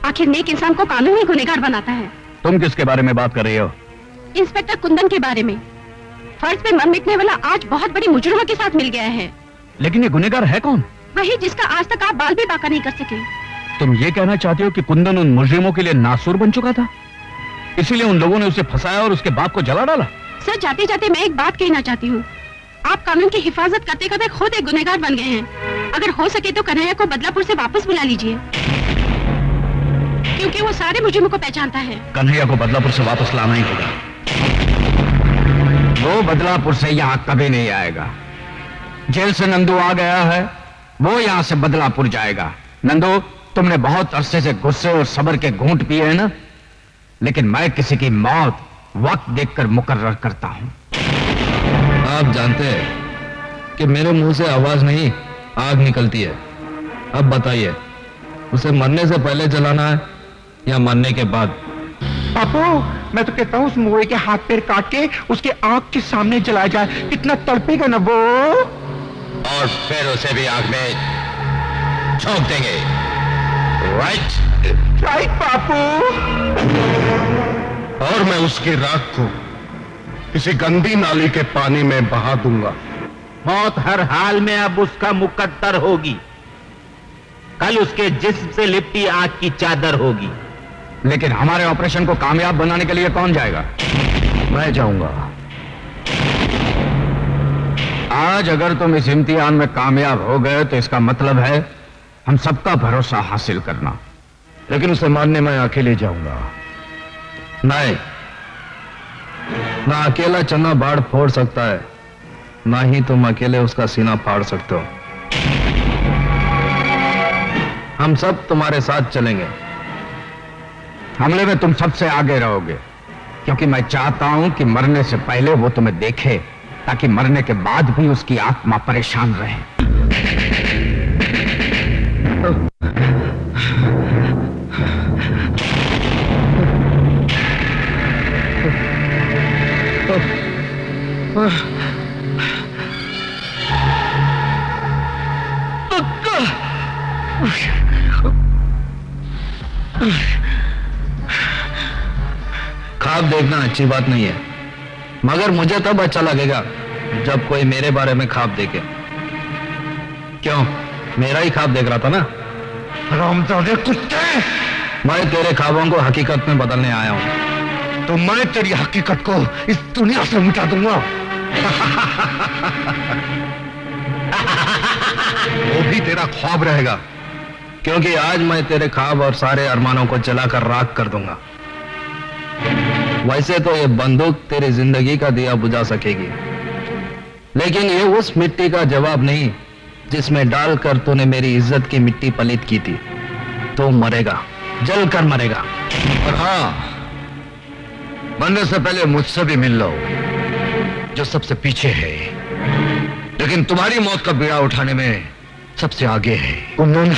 Speaker 12: आखिर नेक इंसान को कानून ही गुनहगार बनाता है।
Speaker 3: तुम किसके बारे में बात कर रही हो?
Speaker 12: इंस्पेक्टर कुंदन के बारे में। फर्ज पे मर मिटने वाला आज बहुत बड़ी मुजरिमों के साथ मिल गया है।
Speaker 3: लेकिन ये गुनहगार है कौन?
Speaker 12: वही जिसका आज तक आप बाल भी बाका नहीं कर सके।
Speaker 3: तुम ये कहना चाहती हो कि कुंदन उन मुजरिमों के लिए नासूर बन चुका था, इसीलिए उन लोगों ने उसे फंसाया और उसके बाप को जला डाला?
Speaker 12: सर, जाते जाते मैं एक बात कहना चाहती हूँ। आप कानून की हिफाजत करते करते खुद एक गुनहगार बन गए हैं। अगर हो सके तो कन्हैया को बदलापुर से वापस बुला लीजिए, क्योंकि वो सारे मुजरिमों को पहचानता है।
Speaker 3: कन्हैया को बदलापुर से वापस लाना ही होगा।
Speaker 5: वो बदलापुर से यहाँ कभी नहीं आएगा। जेल से नंदू आ गया है, वो यहाँ से बदलापुर जाएगा। नंदू, तुमने बहुत अरसे से गुस्से और सब्र के घूंट पिए हैं ना, लेकिन मैं किसी की मौत वक्त देखकर मुकर्रर करता हूं।
Speaker 7: आप जानते हैं कि मेरे मुंह से आवाज नहीं आग निकलती है। अब बताइए, उसे मरने से पहले जलाना है या मरने के बाद?
Speaker 9: पापू, मैं तो कहता हूँ उस मुए के हाथ पैर काट के उसके आंख के सामने जलाया जाए। कितना तड़पेगा ना वो।
Speaker 6: और फिर उसे भी आग में झोंक देंगे।
Speaker 9: राइट पापू।
Speaker 8: और मैं उसकी राख को किसी गंदी नाली के पानी में बहा दूंगा।
Speaker 6: मौत हर हाल में अब उसका मुकद्दर होगी। कल उसके जिस्म से लिपटी आग की चादर होगी।
Speaker 5: लेकिन हमारे ऑपरेशन को कामयाब बनाने के लिए कौन जाएगा?
Speaker 2: मैं जाऊंगा।
Speaker 5: आज अगर तुम इस इम्तिहान में कामयाब हो गए तो इसका मतलब है हम सबका भरोसा हासिल करना।
Speaker 2: लेकिन उसे मारने मैं अकेले जाऊंगा।
Speaker 7: नहीं, ना अकेला चन्ना बाढ़ फोड़ सकता है, ना ही तुम अकेले उसका सीना फाड़ सकते हो। हम सब तुम्हारे साथ चलेंगे।
Speaker 5: हमले में तुम सबसे आगे रहोगे, क्योंकि मैं चाहता हूं कि मरने से पहले वो तुम्हें देखे, ताकि मरने के बाद भी उसकी आत्मा परेशान रहे।
Speaker 7: ख्वाब देखना अच्छी बात नहीं है, मगर मुझे तब अच्छा लगेगा जब कोई मेरे बारे में ख्वाब देखे। क्यों, मेरा ही ख्वाब देख रहा था ना?
Speaker 9: रामजादे कुत्ते!
Speaker 7: मैं तेरे ख्वाबों को हकीकत में बदलने आया हूं।
Speaker 9: तो मैं तेरी हकीकत को इस दुनिया से मिटा दूंगा।
Speaker 7: वो भी तेरा ख्वाब रहेगा, क्योंकि आज मैं तेरे ख्वाब और सारे अरमानों को जलाकर राख कर दूंगा। वैसे तो ये बंदूक तेरी जिंदगी का दिया बुझा सकेगी, लेकिन ये उस मिट्टी का जवाब नहीं जिसमें डालकर तूने मेरी इज्जत की मिट्टी पलीत की थी। तो मरेगा, जलकर मरेगा।
Speaker 2: और हाँ, मरने से पहले मुझसे भी मिल लो, जो सबसे पीछे है, लेकिन तुम्हारी मौत का बीड़ा उठाने में सबसे आगे है। कुंदन,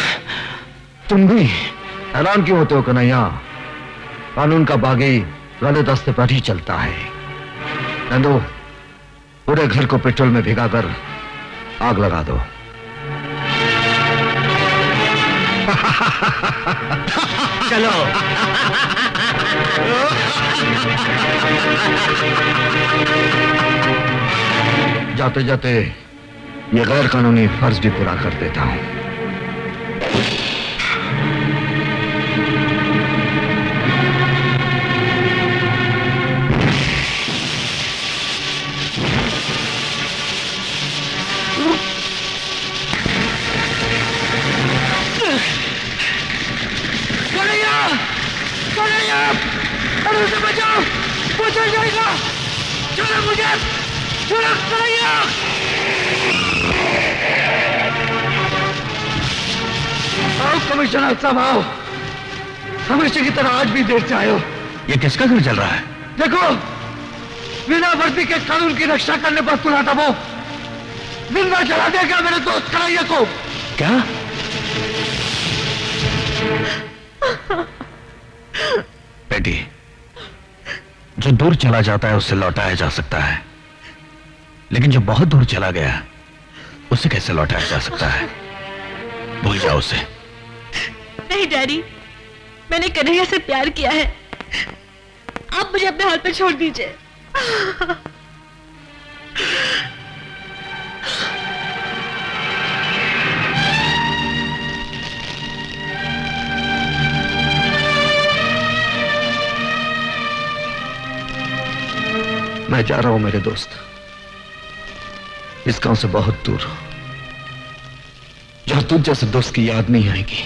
Speaker 2: तुम भी हैरान क्यों होते हो कन्हैया? कानून का बागी गलत रास्ते पर ही चलता है। नंदू, पूरे घर को पेट्रोल में भिगाकर आग लगा दो।
Speaker 6: चलो।
Speaker 2: जाते जाते ये गैर कानूनी फर्ज भी पूरा कर देता हूं।
Speaker 9: अरे उसे बचाओ, वो चल जाएगा। छोड़ो मुझे, छोड़ो कन्हैया। आओ कमिश्नर साहब, आओ। हमेशा की तरह आज भी देर से आए हो।
Speaker 3: ये किसका घर चल रहा है?
Speaker 9: देखो, बिना वर्दी के कानून की रक्षा करने पर तुला था वो जिंदा जला देगा मेरे दोस्त कन्हैया को।
Speaker 3: क्या? दूर चला जाता है उससे लौटाया जा सकता है, लेकिन जो बहुत दूर चला गया उसे कैसे लौटाया जा सकता है? भूल जाओ उसे।
Speaker 10: नहीं डैडी, मैंने कन्हैया से प्यार किया है। आप मुझे अपने हाथ पे छोड़ दीजिए।
Speaker 2: मैं जा रहा हूं मेरे दोस्त, इस गांव से बहुत दूर, जहां तुझ जैसे दोस्त की याद नहीं आएगी।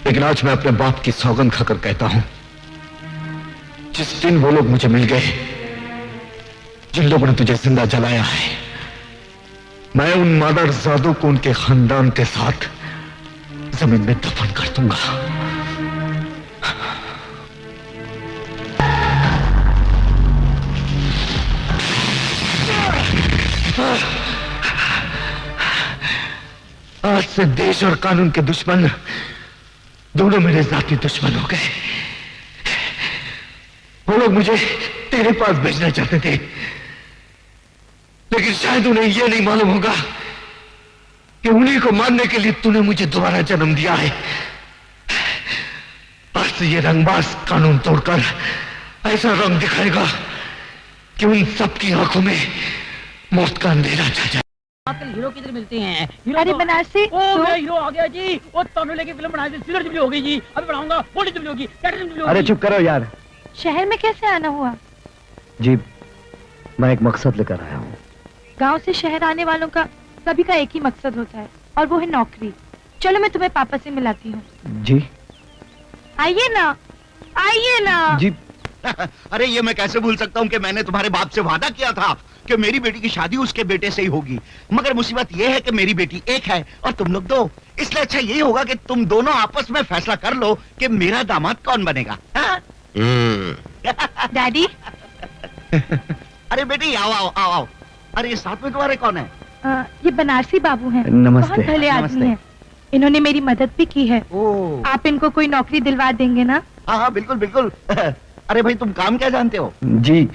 Speaker 2: लेकिन आज मैं अपने बाप की सौगंध खाकर कहता हूं, जिस दिन वो लोग मुझे मिल गए जिन लोगों ने तुझे जिंदा जलाया है, मैं उन मादरजादों को उनके खानदान के साथ जमीन में दफन कर दूंगा। आज से देश और कानून के दुश्मन दोनों मेरे जाती दुश्मन हो गए। वो लोग मुझे तेरे पास भेजना चाहते थे, लेकिन शायद उन्हें यह नहीं मालूम होगा कि उन्हीं को मारने के लिए तूने मुझे दोबारा जन्म दिया है। आज से ये रंगबाज कानून तोड़कर ऐसा रंग दिखाएगा कि उन सबकी आंखों में मौत का अंधेरा छा जाए।
Speaker 11: आजकल हीरो किधर मिलते हैं?
Speaker 12: अरे बनारसी,
Speaker 11: मेरा हीरो आ गया जी। वो तमिल की फिल्म बनाई थी, सिल्वर जुबली हो गई जी। अभी बनाऊंगा, गोल्डन जुबली होगी, प्लैटिनम जुबली होगी।
Speaker 2: अरे चुप करो यार।
Speaker 12: शहर में कैसे आना हुआ?
Speaker 2: जी, मैं एक मकसद लेकर आया हूँ।
Speaker 12: गांव से शहर आने वालों का सभी का एक ही मकसद होता है, और वो है नौकरी। चलो मैं तुम्हें पापा से मिलाती हूँ।
Speaker 2: जी
Speaker 12: आइए ना, आइए ना।
Speaker 2: जी
Speaker 6: अरे ये मैं कैसे भूल सकता हूँ कि मैंने तुम्हारे बाप से वादा किया था कि मेरी बेटी की शादी उसके बेटे से ही होगी। मगर मुसीबत ये है कि मेरी बेटी एक है और तुम लोग दो। इसलिए अच्छा यही होगा कि तुम दोनों आपस में फैसला कर लो कि मेरा दामाद कौन बनेगा।
Speaker 12: डैडी।
Speaker 6: अरे बेटी आओ आओ आओ आओ। अरे ये साथ में तुम्हारे कौन है?
Speaker 12: ये बनारसी बाबू हैं।
Speaker 2: नमस्ते।
Speaker 12: बहुत भले आदमी हैं। इन्होंने मेरी मदद भी की है। आप इनको कोई नौकरी दिलवा देंगे ना?
Speaker 6: हाँ हाँ बिल्कुल बिल्कुल। अरे भाई तुम काम क्या जानते हो?
Speaker 2: जी,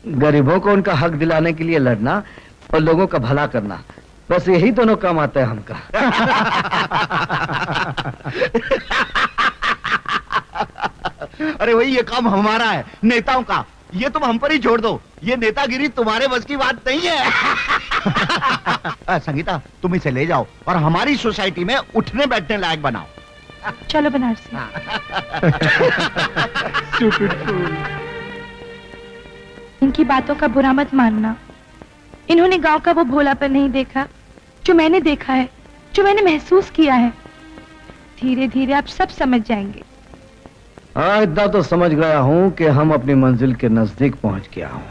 Speaker 2: गरीबों को उनका हक दिलाने के लिए लड़ना और लोगों का भला करना, बस यही दोनों काम आता है हमका।
Speaker 6: अरे वही ये काम हमारा है, नेताओं का। ये तुम हम पर ही छोड़ दो, ये नेतागिरी तुम्हारे बस की बात नहीं है। संगीता तुम इसे ले जाओ और हमारी सोसाइटी में उठने बैठने लायक बनाओ।
Speaker 12: चलो बनारसी। इनकी बातों का बुरा मत मानना। इन्होंने गांव का वो भोलापन नहीं देखा जो मैंने देखा है, जो मैंने महसूस किया है। धीरे धीरे आप सब समझ जाएंगे।
Speaker 2: हाँ, इतना तो समझ गया हूँ कि हम अपनी मंजिल के नजदीक पहुंच गया हूँ।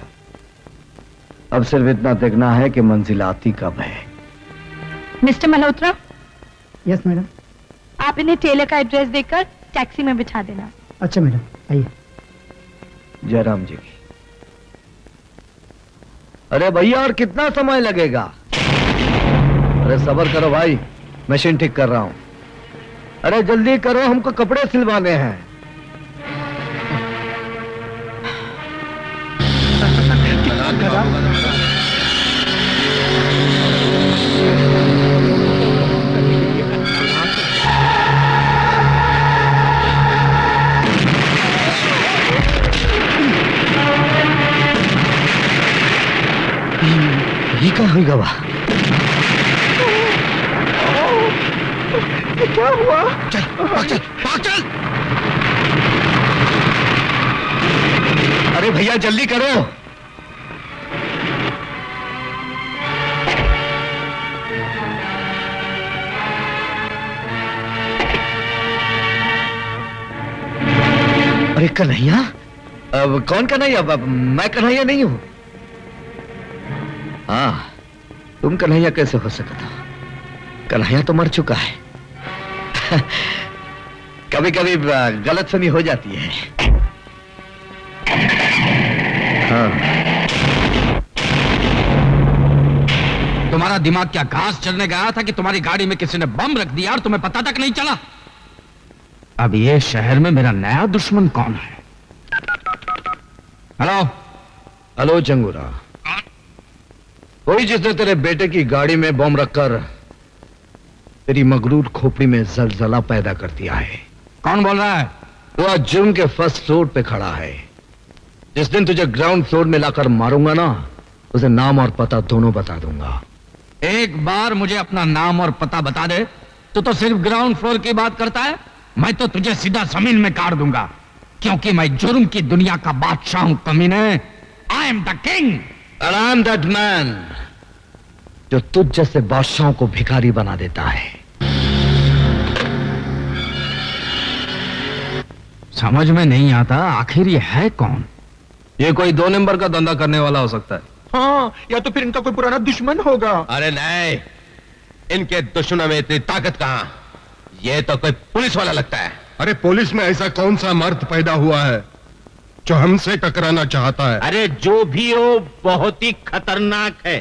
Speaker 2: अब सिर्फ इतना देखना है कि मंजिल आती कब है।
Speaker 12: मिस्टर मल्होत्रा।
Speaker 16: Yes madam.
Speaker 12: आप इन्हें टेलर का एड्रेस देकर टैक्सी में बिठा देना।
Speaker 16: अच्छा मैडम, आइए।
Speaker 2: जयराम जी की। अरे भैया और कितना समय लगेगा? अरे सब्र करो भाई, मशीन ठीक कर रहा हूं। अरे जल्दी करो, हमको कपड़े सिलवाने हैं। ये क्या हुई गवा? क्या हुआ? चल भाग चल भाग चल। अरे भैया जल्दी करो। अरे कन्हैया? अब कौन कन्हैया? अब मैं कन्हैया नहीं हूं। हाँ, तुम कन्हैया कैसे हो सकता था? कन्हैया तो मर चुका है। कभी कभी गलतफहमी हो जाती है। हाँ।
Speaker 5: तुम्हारा दिमाग क्या घास चढ़ने गया था कि तुम्हारी गाड़ी में किसी ने बम रख दिया और तुम्हें पता तक नहीं चला? अब ये शहर में मेरा नया दुश्मन कौन है? हेलो।
Speaker 2: हेलो चंगूरा, वही जिसने तेरे बेटे की गाड़ी में बम रखकर तेरी मगरूर खोपड़ी में जलजला पैदा कर दिया है।
Speaker 5: कौन बोल रहा है?
Speaker 2: वो आज जुर्म के फर्स्ट फ्लोर पे खड़ा है। जिस दिन तुझे ग्राउंड फ्लोर में लाकर मारूंगा ना, उसे नाम और पता दोनों बता दूंगा।
Speaker 5: एक बार मुझे अपना नाम और पता बता दे तो सिर्फ ग्राउंड फ्लोर की बात करता है। मैं तो तुझे सीधा जमीन में काट दूंगा, क्योंकि मैं जुर्म की दुनिया का बादशाह हूं कमीने। I am the king.
Speaker 2: I am that man जो तुझ जैसे बादशाहों को भिखारी बना देता है।
Speaker 5: समझ में नहीं आता आखिर ये है कौन?
Speaker 7: ये कोई 2 नंबर का धंधा करने वाला हो सकता है।
Speaker 9: हाँ, या तो फिर इनका कोई पुराना दुश्मन होगा।
Speaker 6: अरे नहीं, इनके दुश्मनों में इतनी ताकत कहां? ये तो कोई पुलिस वाला लगता है।
Speaker 8: अरे पुलिस में ऐसा कौन सा मर्द पैदा हुआ है जो हमसे टकराना चाहता है?
Speaker 6: अरे जो भी हो, बहुत ही खतरनाक है।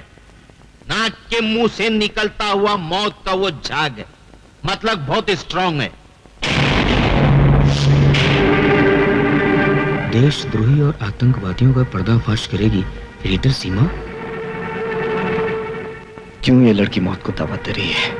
Speaker 6: नाक के मुंह से निकलता हुआ मौत का वो झाग है, मतलब बहुत स्ट्रांग है।
Speaker 17: देशद्रोही और आतंकवादियों का पर्दाफाश करेगी रीडर सीमा।
Speaker 2: क्यों ये लड़की मौत को दावत दे रही है?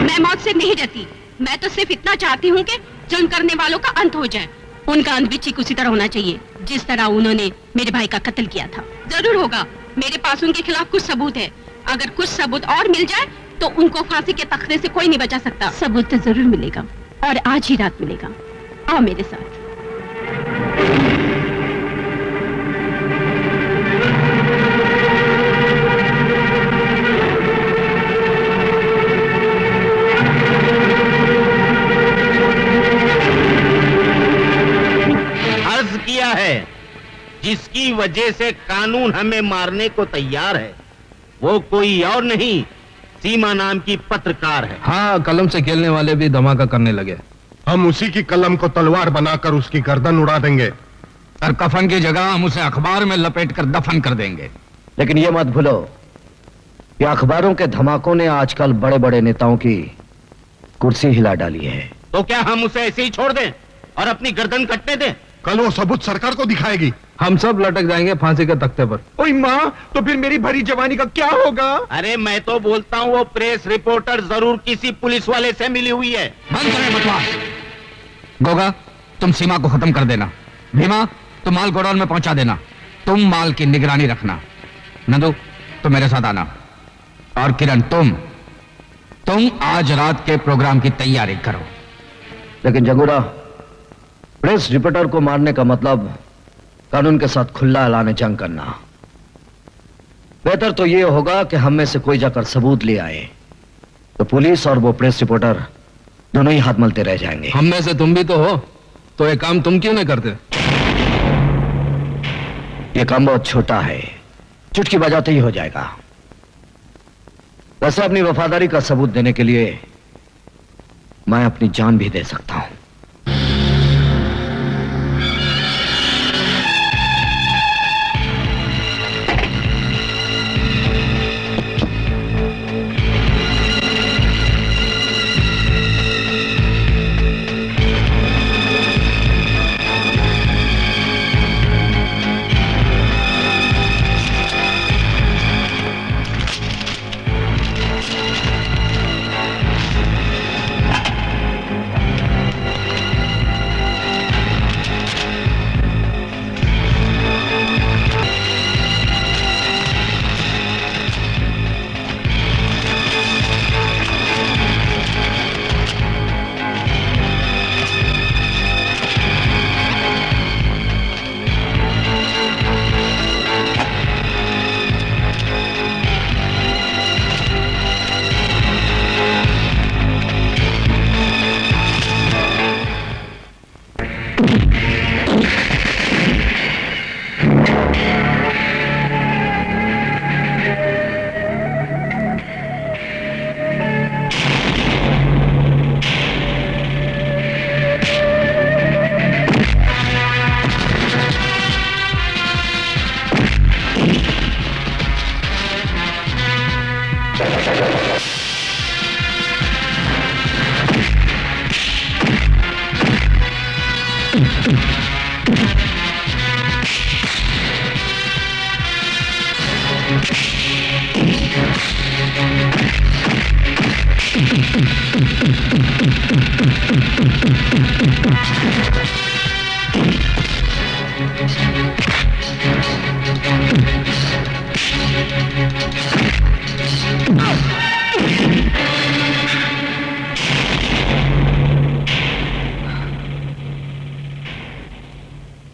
Speaker 12: मैं मौत से नहीं डरती। मैं तो सिर्फ इतना चाहती हूँ कि जुर्म करने वालों का अंत हो जाए। उनका अंत भी ठीक उसी तरह होना चाहिए जिस तरह उन्होंने मेरे भाई का कत्ल किया था। जरूर होगा। मेरे पास उनके खिलाफ कुछ सबूत है। अगर कुछ सबूत और मिल जाए तो उनको फांसी के तख्ते से कोई नहीं बचा सकता। सबूत तो जरूर मिलेगा, और आज ही रात मिलेगा। आओ मेरे साथ।
Speaker 6: अर्ज किया है, जिसकी वजह से कानून हमें मारने को तैयार है, वो कोई और नहीं, सीमा नाम की पत्रकार है।
Speaker 7: हाँ, कलम से खेलने वाले भी धमाका करने लगे।
Speaker 8: हम उसी की कलम को तलवार बनाकर उसकी गर्दन उड़ा देंगे,
Speaker 5: और कफन की जगह हम उसे अखबार में लपेट कर दफन कर देंगे।
Speaker 2: लेकिन ये मत भूलो कि अखबारों के धमाकों ने आजकल बड़े बड़े नेताओं की कुर्सी हिला डाली है।
Speaker 6: तो क्या हम उसे ऐसे ही छोड़ दें और अपनी गर्दन कटने दें?
Speaker 8: कल वो सबूत सरकार को दिखाएगी।
Speaker 7: हम सब लटक जाएंगे फांसी के तख्ते पर।
Speaker 9: ओए माँ, तो फिर मेरी भरी जवानी का क्या होगा?
Speaker 6: अरे मैं तो बोलता हूँ वो प्रेस रिपोर्टर जरूर किसी पुलिस वाले से मिली हुई है।
Speaker 5: बंद करें बकवास। गोगा, तुम सीमा को खत्म कर देना। भीमा, तुम माल गोडाउन में पहुंचा देना। तुम माल की निगरानी रखना। नंदू, तुम मेरे साथ आना। और किरण, तुम आज रात के प्रोग्राम की तैयारी करो।
Speaker 2: लेकिन जगूरा, प्रेस रिपोर्टर को मारने का मतलब कानून के साथ खुला ऐलान जंग करना। बेहतर तो यह होगा कि हम में से कोई जाकर सबूत ले आए, तो पुलिस और वो प्रेस रिपोर्टर दोनों ही हाथ मलते रह जाएंगे।
Speaker 7: हम में से तुम भी तो हो, तो ये काम तुम क्यों नहीं करते?
Speaker 2: ये काम बहुत छोटा है, चुटकी बजाते ही हो जाएगा। वैसे अपनी वफादारी का सबूत देने के लिए मैं अपनी जान भी दे सकता हूं।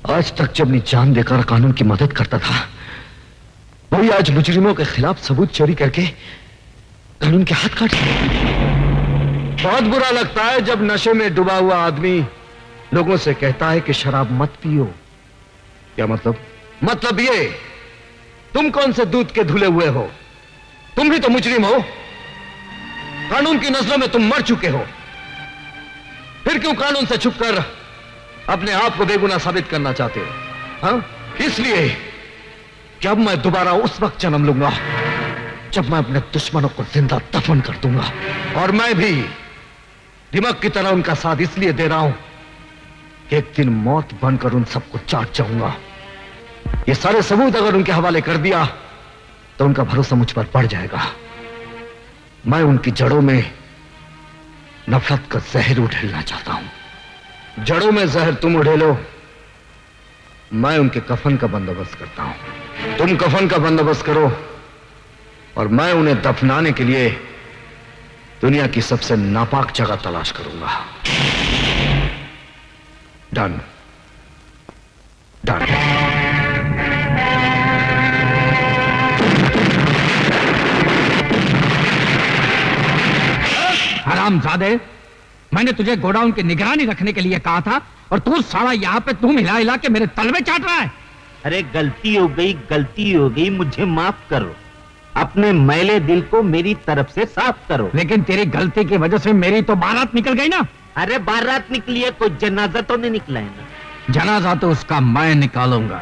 Speaker 2: आज तक जब मैं जान देकर कानून की मदद करता था, वही आज मुजरिमों के खिलाफ सबूत चोरी करके कानून के हाथ काट दिए। बहुत बुरा लगता है जब नशे में डूबा हुआ आदमी लोगों से कहता है कि शराब मत पियो। क्या मतलब? मतलब ये, तुम कौन से दूध के धुले हुए हो? तुम भी तो मुजरिम हो। कानून की नजरों में तुम मर चुके हो। फिर क्यों कानून से छुपकर अपने आप को बेगुनाह साबित करना चाहते हो? हाँ? इसलिए कि अब मैं दोबारा उस वक्त जन्म लूंगा जब मैं अपने दुश्मनों को जिंदा दफन कर दूंगा। और मैं भी दिमाग की तरह उनका साथ इसलिए दे रहा हूं कि एक दिन मौत बनकर उन सबको चाट जाऊंगा। ये सारे सबूत अगर उनके हवाले कर दिया तो उनका भरोसा मुझ पर बढ़ जाएगा। मैं उनकी जड़ों में नफरत का जहर उड़ेलना चाहता हूं। जड़ों में जहर तुम उड़ेलो, मैं उनके कफन का बंदोबस्त करता हूं। तुम कफन का बंदोबस्त करो और मैं उन्हें दफनाने के लिए दुनिया की सबसे नापाक जगह तलाश करूंगा। Done done.
Speaker 5: हरामजादे, मैंने तुझे गोडाउन की निगरानी रखने के लिए कहा था और तू साला यहाँ पे तुम हिला हिला के मेरे तलवे चाट रहा है।
Speaker 6: अरे गलती हो गई, मुझे माफ करो। अपने मैले दिल को मेरी तरफ से साफ करो।
Speaker 5: लेकिन तेरी गलती की वजह से मेरी तो बारात निकल गई ना।
Speaker 6: अरे बारात निकली है, कोई जनाजा तो नहीं निकला है ना?
Speaker 5: जनाजा तो उसका मैं निकालूंगा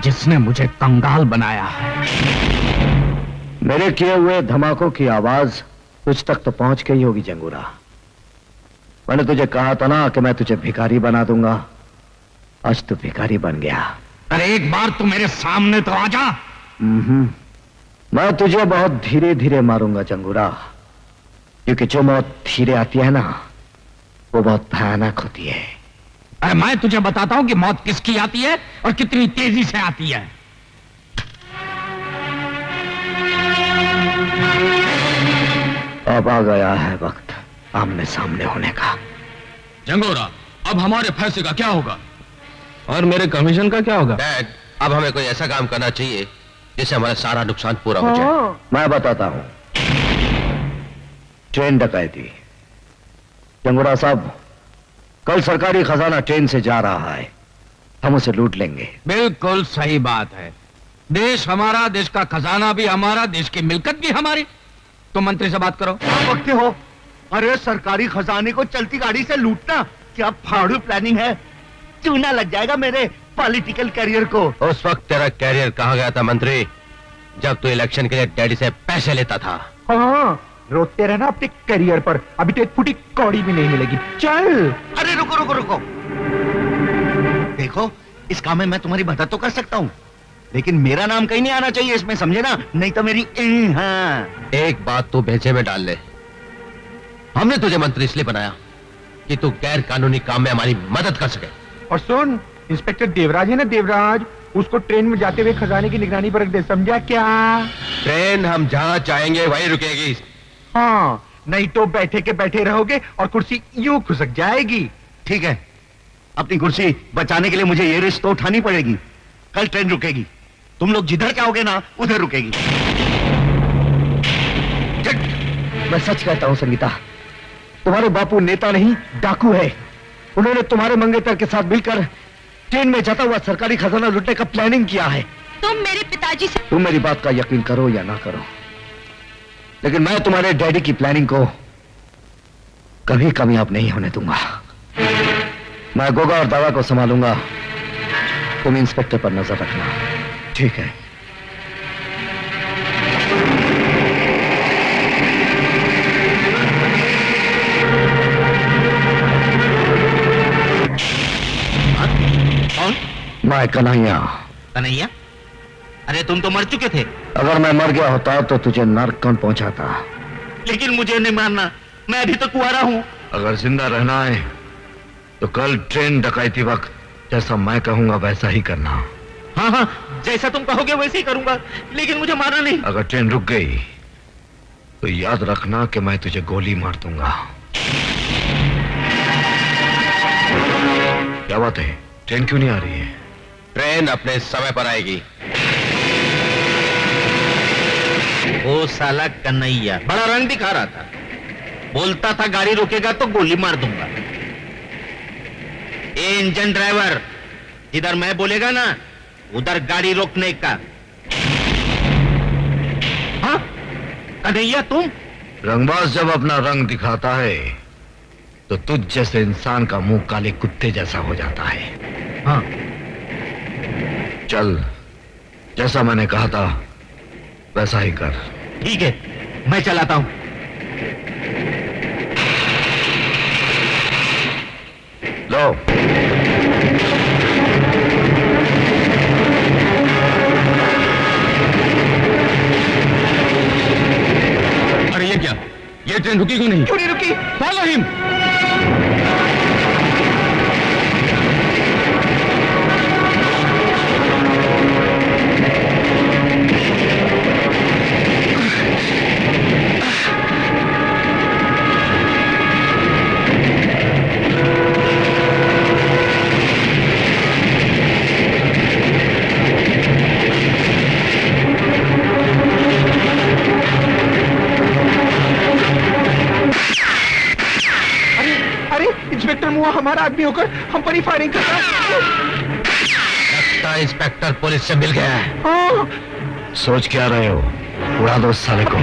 Speaker 5: जिसने मुझे कंगाल बनाया है।
Speaker 2: मेरे किए हुए धमाकों की आवाज तुझ तक तो पहुंच गई होगी जंगूरा। मैंने तुझे कहा था ना कि मैं तुझे भिखारी बना दूंगा। आज तू भिखारी बन गया।
Speaker 5: अरे एक बार तू मेरे सामने तो आ जा।
Speaker 2: मैं तुझे बहुत धीरे धीरे मारूंगा जंगूरा, क्योंकि जो मौत धीरे आती है ना, वो बहुत भयानक होती है।
Speaker 5: अरे मैं तुझे बताता हूं कि मौत किसकी आती है और कितनी तेजी से आती है।
Speaker 2: अब आ गया है वक्त आमने सामने होने का।
Speaker 3: जंगोरा, अब हमारे फैसले का क्या होगा?
Speaker 1: और मेरे कमीशन का क्या होगा?
Speaker 17: डैड, अब हमें कोई ऐसा काम करना चाहिए जिससे हमारा सारा नुकसान पूरा हो जाए।
Speaker 2: मैं बताता हूं। ट्रेन डकैती। जंगोरा साहब, कल सरकारी खजाना ट्रेन से जा रहा है, हम उसे लूट लेंगे।
Speaker 5: बिल्कुल सही बात है। देश हमारा, देश का खजाना भी हमारा, देश की मिल्कत भी हमारी। तो मंत्री से बात करो।
Speaker 9: वक्त हो। अरे सरकारी खजाने को चलती गाड़ी से लूटना क्या फाड़ू प्लानिंग है? चूना लग जाएगा मेरे पॉलिटिकल करियर को।
Speaker 17: उस वक्त तेरा कैरियर कहाँ गया था मंत्री, जब तू इलेक्शन के लिए डैडी से पैसे लेता था?
Speaker 9: हाँ, रोते रहना अपने करियर पर, अभी तो एक फुटी कौड़ी भी नहीं मिलेगी। चल। अरे रुको रुको रुको, देखो इस काम में मैं तुम्हारी मदद तो कर सकता हूँ, लेकिन मेरा नाम कहीं नहीं आना चाहिए इसमें, समझे ना? नहीं तो मेरी हाँ।
Speaker 17: एक बात तू भेजे में डाल ले, हमने तुझे मंत्री इसलिए बनाया कि तू गैर कानूनी काम में हमारी मदद कर सके।
Speaker 9: और सुन, इंस्पेक्टर देवराज है ना, देवराज, उसको ट्रेन में जाते हुए खजाने की निगरानी पर रख दे, समझा क्या?
Speaker 17: ट्रेन हम जहाँ चाहेंगे वहीं रुकेगी।
Speaker 9: हाँ, नहीं तो बैठे के बैठे रहोगे और कुर्सी यूं खुसक जाएगी। ठीक है, अपनी कुर्सी बचाने के लिए मुझे ये रिस्क तो उठानी पड़ेगी। कल ट्रेन रुकेगी, तुम लोग जिधर चाहोगे ना उधर रुकेगी।
Speaker 2: मैं सच कहता हूं संगीता, तुम्हारे बापू नेता नहीं डाकू है। उन्होंने तुम्हारे मंगेतर के साथ मिलकर ट्रेन में जाता हुआ सरकारी खजाना लूटने का प्लानिंग किया है।
Speaker 10: तुम मेरे पिताजी से
Speaker 2: तुम मेरी बात का यकीन करो या ना करो, लेकिन मैं तुम्हारे डैडी की प्लानिंग को कभी कामयाब नहीं होने दूंगा। मैं गोगा और दावा को संभालूंगा, तुम इंस्पेक्टर पर नजर रखना, ठीक है? मैं कन्हैया।
Speaker 6: कन्हैया? अरे तुम तो मर चुके थे।
Speaker 2: अगर मैं मर गया होता तो तुझे नर्क कौन पहुंचाता?
Speaker 6: लेकिन मुझे नहीं मारना, मैं अभी तो कुंवारा हूँ।
Speaker 2: अगर जिंदा रहना है तो कल ट्रेन डकैती वक्त जैसा मैं कहूंगा वैसा ही करना।
Speaker 6: हाँ हाँ, जैसा तुम कहोगे वैसे ही करूंगा, लेकिन मुझे मारना नहीं।
Speaker 2: अगर ट्रेन रुक गई तो याद रखना कि मैं तुझे गोली मार दूंगा। क्या बात है, ट्रेन क्यों नहीं आ रही है?
Speaker 17: ट्रेन अपने समय पर आएगी।
Speaker 6: वो साला कन्हैया बड़ा रंग दिखा रहा था, बोलता था गाड़ी रुकेगा तो गोली मार दूंगा। ए इंजन ड्राइवर, जिधर मैं बोलेगा ना उधर गाड़ी रोकने का। हाँ कन्हैया तुम?
Speaker 2: रंगबाज जब अपना रंग दिखाता है तो तुझ जैसे इंसान का मुंह काले कुत्ते जैसा हो जाता है।
Speaker 6: हाँ
Speaker 2: चल, जैसा मैंने कहा था वैसा ही कर।
Speaker 6: ठीक है, मैं चलाता हूं।
Speaker 2: लो।
Speaker 3: अरे ये क्या, ये ट्रेन रुकी क्यों नहीं?
Speaker 9: क्यों नहीं रुकी?
Speaker 3: Follow him.
Speaker 9: इंस्पेक्टर मुआ हमारा आदमी होकर हम पर ही फायरिंग कर रहा है।
Speaker 17: लगता है इंस्पेक्टर पुलिस से मिल गया है।
Speaker 9: हाँ।
Speaker 2: सोच क्या रहे हो? उड़ा दो उस साले को।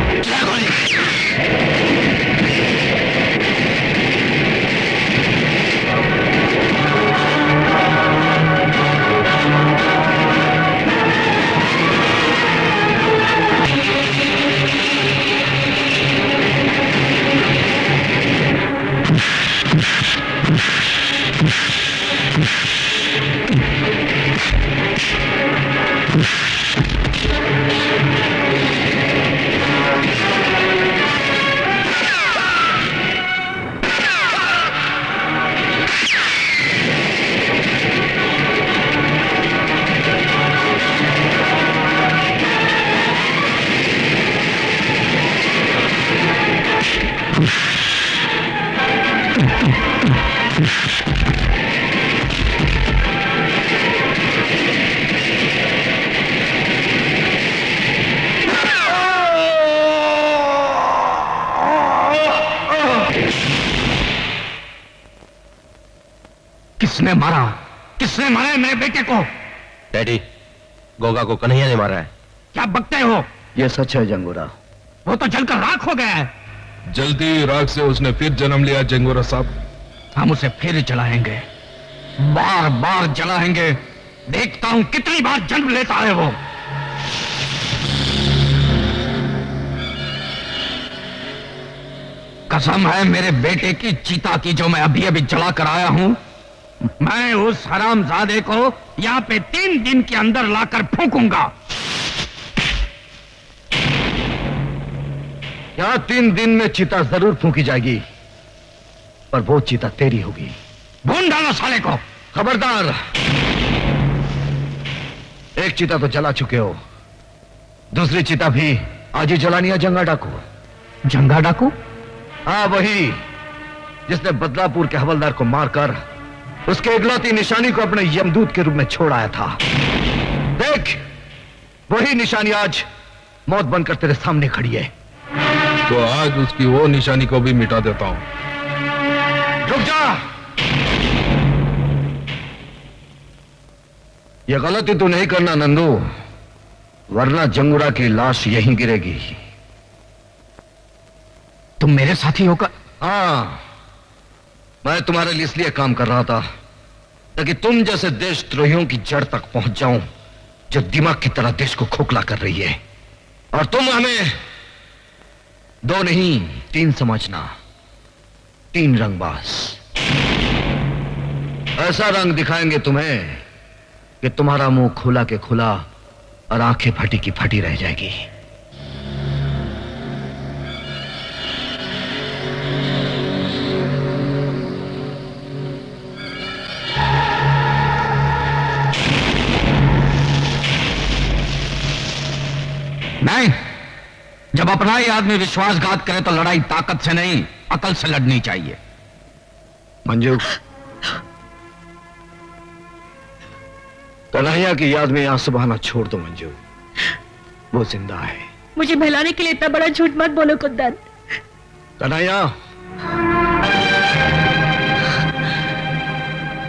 Speaker 5: किसने मारा? किसने मारा है मेरे बेटे को?
Speaker 17: डैडी, गोगा को कन्हैया ने मारा है।
Speaker 5: क्या बकते हो?
Speaker 2: ये सच है जंगोरा।
Speaker 5: वो तो जलकर राख हो गया है।
Speaker 7: जलती राख से उसने फिर जन्म लिया जंगोरा साहब।
Speaker 5: हम उसे फिर जलाएंगे, बार बार जलाएंगे। देखता हूं कितनी बार जन्म लेता है वो। कसम है मेरे बेटे की चीता की जो मैं अभी अभी जला कर आया हूं, मैं उस हरामजादे को यहां पे 3 दिन के अंदर लाकर फूंकूंगा।
Speaker 2: यहां 3 दिन में चिता जरूर फूंकी जाएगी, पर वो चिता तेरी होगी।
Speaker 5: भून डालो साले को।
Speaker 2: खबरदार, एक चिता तो जला चुके हो, दूसरी चिता भी आज ही जलानी है। जंगा डाकू।
Speaker 5: जंगा डाकू?
Speaker 2: हाँ, वही जिसने बदलापुर के हवलदार को मारकर उसके इकलौती निशानी को अपने यमदूत के रूप में छोड़ आया था। देख, वही निशानी आज मौत बनकर तेरे सामने खड़ी है।
Speaker 7: तो आज उसकी वो निशानी को भी मिटा देता हूं।
Speaker 2: रुक जा। यह गलती तू नहीं करना नंदू, वरना जंगुरा की लाश यहीं गिरेगी।
Speaker 5: तुम मेरे साथी होकर?
Speaker 2: हाँ, मैं तुम्हारे लिए इसलिए काम कर रहा था ताकि तुम जैसे देशद्रोहियों की जड़ तक पहुंच जाऊं जो दिमाग की तरह देश को खोखला कर रही है। और तुम हमें 2 नहीं 3 समझना। 3 रंगबाज। ऐसा रंग दिखाएंगे तुम्हें कि तुम्हारा मुंह खुला के खुला और आंखें फटी की फटी रह जाएगी।
Speaker 5: अपना ही आदमी विश्वासघात करे तो लड़ाई ताकत से नहीं, अकल से लड़नी चाहिए।
Speaker 2: मंजू, कन्हैया की याद में आंसू बहाना छोड़ दो मंजू, वो जिंदा है।
Speaker 10: मुझे बहलाने के लिए इतना बड़ा झूठ मत बोलो कुंदन।
Speaker 2: कन्हैया,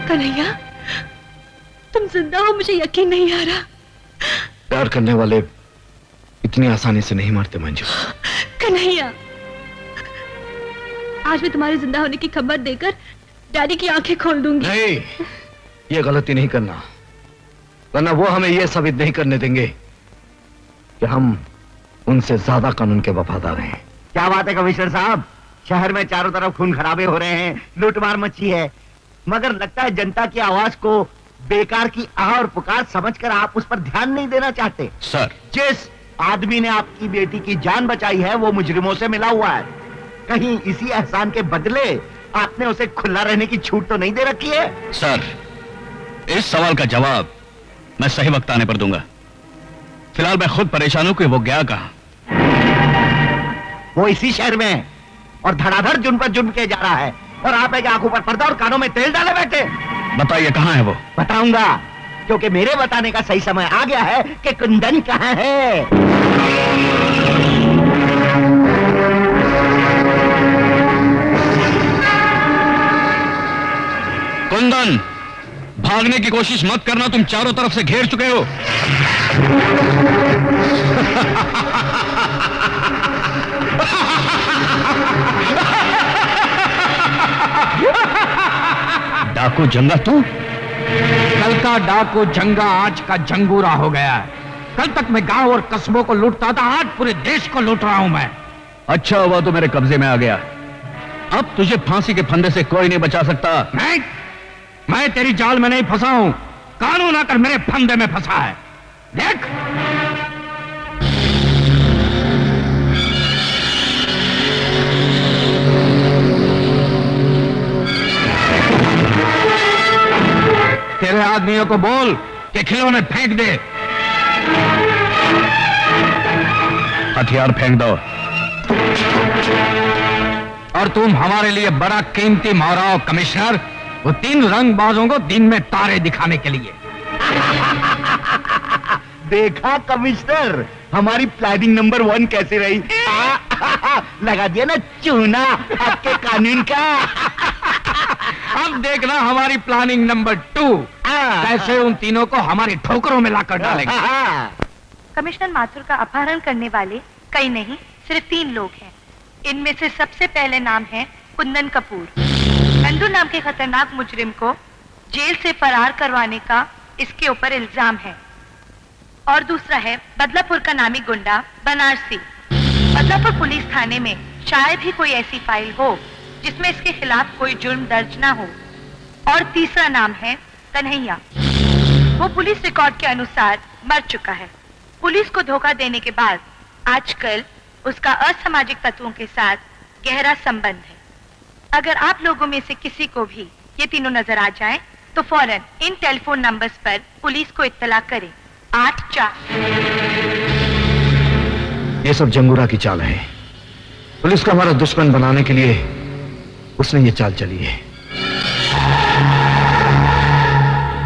Speaker 10: कन्हैया, तुम जिंदा हो, मुझे यकीन नहीं आ रहा।
Speaker 2: प्यार करने वाले इतनी आसानी से नहीं मरते मंजू।
Speaker 10: कन्हैया, आज मैं तुम्हारे जिंदा होने की खबर देकर डैडी की आंखें खोल दूंगी।
Speaker 2: नहीं, ये गलती नहीं करना, वरना वो हमें ये साबित नहीं करने देंगे कि हम उनसे ज्यादा कानून के वफादार हैं।
Speaker 9: क्या बात है कमिश्नर साहब, शहर में चारों तरफ खून खराबे हो रहे हैं, लूटमार मची है, मगर लगता है जनता की आवाज को बेकार की आह और पुकार समझकर आप उस पर ध्यान नहीं देना चाहते।
Speaker 3: सर,
Speaker 9: जिस आदमी ने आपकी बेटी की जान बचाई है वो मुजरिमों से मिला हुआ है, कहीं इसी एहसान के बदले आपने उसे खुला रहने की छूट तो नहीं दे रखी है?
Speaker 3: सर, इस सवाल का जवाब मैं सही वक्त आने पर दूंगा। फिलहाल मैं खुद परेशान हूं कि वो गया कहां।
Speaker 9: वो इसी शहर में है और धड़ाधड़ जुर्म पर जुर्म किया जा रहा है, और आप एक आंखों पर पर्दा और कानों में तेल डाले बैठे।
Speaker 3: बताइए कहां है वो?
Speaker 9: बताऊंगा, क्योंकि मेरे बताने का सही समय आ गया है कि कुंदन कहां है।
Speaker 3: कुंदन, भागने की कोशिश मत करना, तुम चारों तरफ से घेर चुके हो। डाकू जंगा तू?
Speaker 5: कल का डाकू जंगा आज का जंगूरा हो गया है। कल तक मैं गांव और कस्बों को लूटता था, आज पूरे देश को लूट रहा हूं मैं।
Speaker 3: अच्छा हुआ तो मेरे कब्जे में आ गया। अब तुझे फांसी के फंदे से कोई नहीं बचा सकता।
Speaker 5: मैं तेरी जाल में नहीं फंसा हूं, कानून आकर मेरे फंदे में फंसा है। देख, तेरे आदमियों को बोल कि खिलौने फेंक दे।
Speaker 3: हथियार फेंक दो।
Speaker 5: और तुम हमारे लिए बड़ा कीमती माराओ कमिश्नर, वो 3 रंगबाजों को दिन में तारे दिखाने के लिए।
Speaker 9: देखा कमिश्नर, हमारी प्लानिंग नंबर 1 कैसी रही? लगा दिया ना चूना आपके कानून का।
Speaker 5: अब देखना हमारी प्लानिंग नंबर 2 कैसे उन तीनों को हमारी ठोकरों में लाकर डालेंगे।
Speaker 18: कमिश्नर माथुर का अपहरण करने वाले कई नहीं, सिर्फ 3 लोग हैं। इनमें से सबसे पहले नाम है कुंदन कपूर। नंदू नाम के खतरनाक मुजरिम को जेल से फरार करवाने का इसके ऊपर इल्जाम है। और दूसरा है बदलापुर का नामी गुंडा बनारसी। बदलापुर पुलिस थाने में शायद ही कोई ऐसी फाइल हो जिसमें इसके खिलाफ कोई जुर्म दर्ज ना हो। और तीसरा नाम है कन्हैया। वो पुलिस रिकॉर्ड के अनुसार मर चुका है। पुलिस को धोखा देने के बाद आजकल उसका असामाजिक तत्वों के साथ गहरा संबंध है। अगर आप लोगों में से किसी को भी ये तीनों नजर आ जाएं, तो फौरन इन टेलीफोन नंबर्स पर पुलिस को इत्तला करें। 84।
Speaker 2: ये सब जंगूरा की चाल है। पुलिस को हमारा दुश्मन बनाने के लिए उसने ये चाल चली है,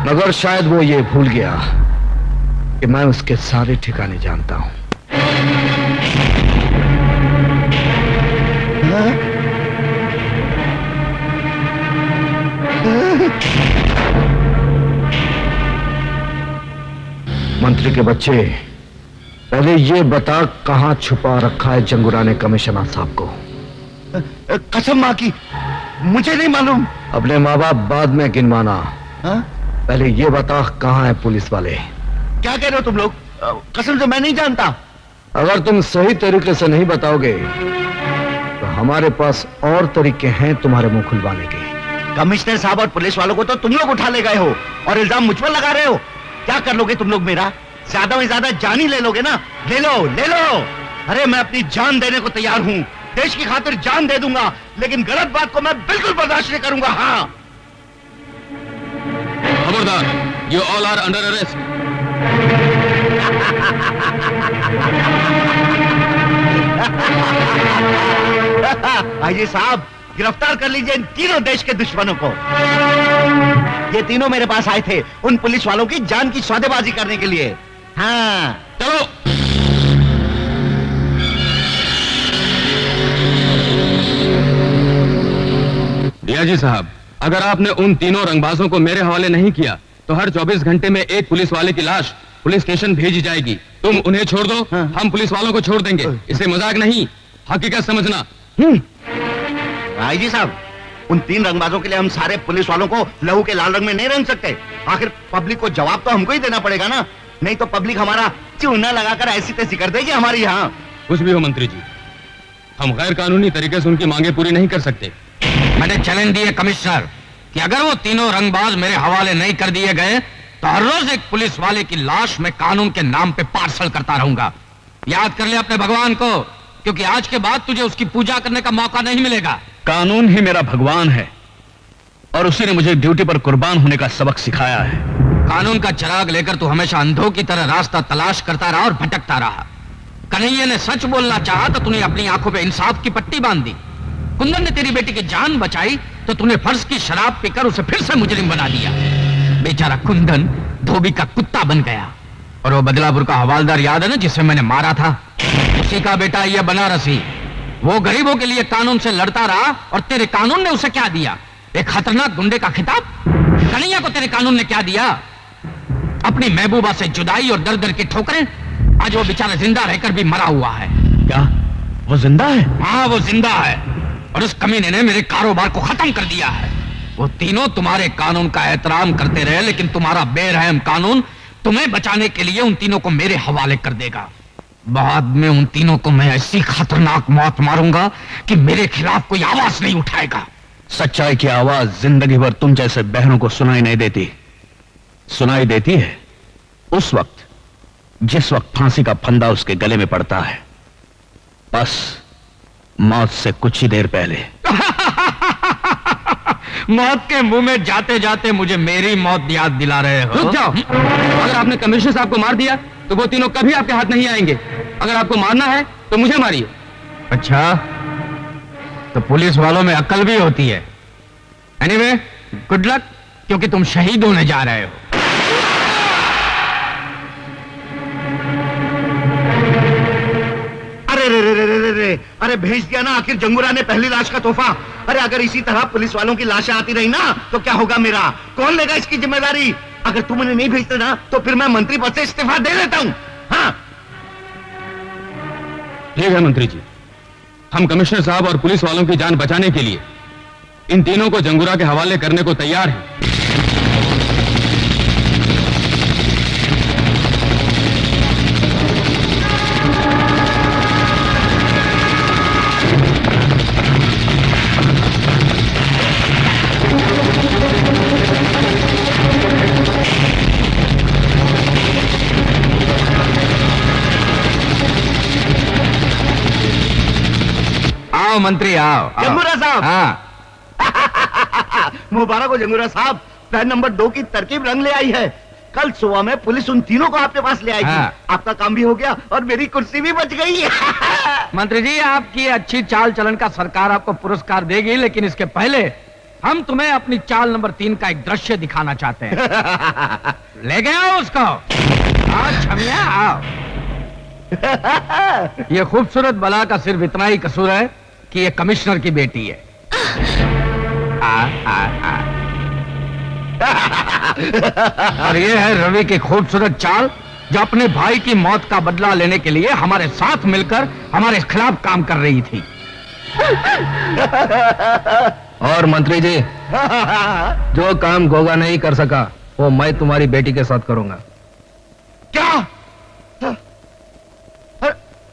Speaker 2: मगर शायद वो ये भूल गया कि मैं उसके सारे ठिकाने जानता हूं। मंत्री के बच्चे, पहले ये बता कहां छुपा रखा है जंगूरा ने कमिश्नर साहब को?
Speaker 9: कसम मां की, मुझे नहीं मालूम।
Speaker 2: अपने माँ बाप बाद में गिनवाना, पहले ये बता कहां है पुलिस वाले?
Speaker 9: क्या कह रहे हो तुम लोग? कसम से मैं नहीं जानता।
Speaker 2: अगर तुम सही तरीके से नहीं बताओगे तो हमारे पास और तरीके हैं तुम्हारे मुंह खुलवाने के।
Speaker 9: कमिश्नर साहब और पुलिस वालों को तो तुम लोग उठा ले गए हो और इल्जाम मुझ पर लगा रहे हो। क्या कर लोगे तुम लोग मेरा? ज्यादा में ज्यादा जान ही ले लोगे ना? ले लो, ले लो। अरे मैं अपनी जान देने को तैयार हूं, देश की खातिर जान दे दूंगा, लेकिन गलत बात को मैं बिल्कुल बर्दाश्त नहीं करूंगा। हाँ,
Speaker 3: खबरदार, you all are under arrest.
Speaker 2: आइए साहब, गिरफ्तार कर लीजिए इन तीनों देश के दुश्मनों को। ये तीनों मेरे पास आए थे उन पुलिस वालों की जान की सौदेबाजी करने के लिए। हाँ
Speaker 3: चलो। डीआईजी साहब, अगर आपने उन तीनों रंगबाजों को मेरे हवाले नहीं किया तो हर 24 घंटे में एक पुलिस वाले की लाश पुलिस स्टेशन भेजी जाएगी। तुम उन्हें छोड़ दो, हम पुलिस वालों को छोड़ देंगे। इसे मजाक नहीं, हकीकत समझना।
Speaker 2: आईजी साहब, उन तीन रंगबाजों के लिए हम सारे पुलिस वालों को लहू के लाल रंग में नहीं रंग सकते। आखिर पब्लिक को जवाब तो हमको ही देना पड़ेगा ना, नहीं तो पब्लिक हमारा चूना लगाकर ऐसी तैसी कर देगी हमारी यहाँ।
Speaker 3: कुछ भी हो मंत्री जी, हम गैर कानूनी तरीके से उनकी मांगे पूरी नहीं कर सकते।
Speaker 5: मैंने चैलेंज दिए कमिश्नर कि अगर वो तीनों रंगबाज मेरे हवाले नहीं कर दिए गए तो हर रोज एक पुलिस वाले की लाश मैं कानून के नाम पे पार्सल करता रहूंगा। याद कर ले अपने भगवान को, क्योंकि आज के बाद तुझे उसकी पूजा करने का मौका नहीं मिलेगा।
Speaker 3: कानून ही मेरा भगवान है और उसी ने मुझे ड्यूटी पर कुर्बान होने का सबक सिखाया है।
Speaker 5: कानून का चिराग लेकर तू हमेशा अंधों की तरह रास्ता तलाश करता रहा और भटकता रहा। कन्हैया ने सच बोलना चाहा तो तूने अपनी आंखों पे इंसाफ की पट्टी बांध दी। कुंदन ने तेरी बेटी की जान बचाई तो तूने फर्ज की शराब पीकर उसे फिर से मुजरिम बना दिया। बेचारा कुंदन धोबी का कुत्ता बन गया। और वो बदलापुर का हवालदार याद है ना, जिसे मैंने मारा था? उसी का बेटा यह बनारसी। वो गरीबों के लिए कानून से लड़ता रहा और तेरे कानून ने उसे क्या दिया? एक खतरनाक गुंडे का खिताब। कन्हैया को तेरे कानून ने क्या दिया? अपनी महबूबा से जुदाई और दर दर की ठोकरें। आज वो बेचारा जिंदा रहकर भी मरा हुआ है।
Speaker 3: क्या वो जिंदा है?
Speaker 5: हाँ, वो जिंदा है और उस कमीने ने मेरे कारोबार को खत्म कर दिया है। वो तीनों तुम्हारे कानून का एहतराम करते रहे, लेकिन तुम्हारा बेरहम कानून तुम्हें बचाने के लिए उन तीनों को मेरे हवाले कर देगा। बाद में उन तीनों को मैं ऐसी खतरनाक मौत मारूंगा कि मेरे खिलाफ कोई आवाज नहीं उठाएगा।
Speaker 3: सच्चाई की आवाज जिंदगी भर तुम जैसे बहनों को सुनाई नहीं देती। सुनाई देती है उस वक्त जिस वक्त फांसी का फंदा उसके गले में पड़ता है, बस मौत से कुछ ही देर पहले।
Speaker 5: मौत के मुंह में जाते जाते मुझे मेरी मौत याद दिला रहे हो।
Speaker 3: रुक जाओ। अगर आपने कमिश्नर साहब को मार दिया तो वो तीनों कभी आपके हाथ नहीं आएंगे। अगर आपको मारना है तो मुझे मारिए।
Speaker 5: अच्छा, तो पुलिस वालों में अक्ल भी होती है। एनीवे, गुड लक, क्योंकि तुम शहीद होने जा रहे हो।
Speaker 2: अरे भेज दिया ना आखिर जंगूरा ने पहली लाश का तोहफा। अरे अगर इसी तरह पुलिस वालों की लाशें आती रही ना तो क्या होगा मेरा? कौन लेगा इसकी जिम्मेदारी? अगर तुम उन्हें नहीं भेजते ना तो फिर मैं मंत्री पद से इस्तीफा दे देता हूं। हाँ
Speaker 3: ठीक है मंत्री जी, हम कमिश्नर साहब और पुलिस वालों की जान बचाने के लिए इन तीनों को जंगूरा के हवाले करने को तैयार हैं।
Speaker 5: आओ मंत्री, आओ।
Speaker 2: जंगूरा साहब।
Speaker 5: हाँ।
Speaker 2: मुबारक हो जंगूरा साहब, प्लान नंबर 2 की तरकीब रंग ले आई है। कल सुबह में पुलिस उन तीनों को आपके पास ले आएगी।
Speaker 5: हाँ।
Speaker 2: आपका काम भी हो गया और मेरी कुर्सी भी बच गई।
Speaker 5: मंत्री जी, आपकी अच्छी चाल चलन का सरकार आपको पुरस्कार देगी, लेकिन इसके पहले हम तुम्हें अपनी चाल नंबर 3 का एक दृश्य दिखाना चाहते हैं। ले गए आओ उसको। आओ छमिया, आओ। ये खूबसूरत बला का सिर्फ इतना ही कसूर है कि ये कमिश्नर की बेटी है। और ये है रवि की खूबसूरत चाल, जो अपने भाई की मौत का बदला लेने के लिए हमारे साथ मिलकर हमारे खिलाफ काम कर रही थी।
Speaker 17: और मंत्री जी, जो काम गोगा नहीं कर सका वो मैं तुम्हारी बेटी के साथ करूंगा।
Speaker 2: क्या?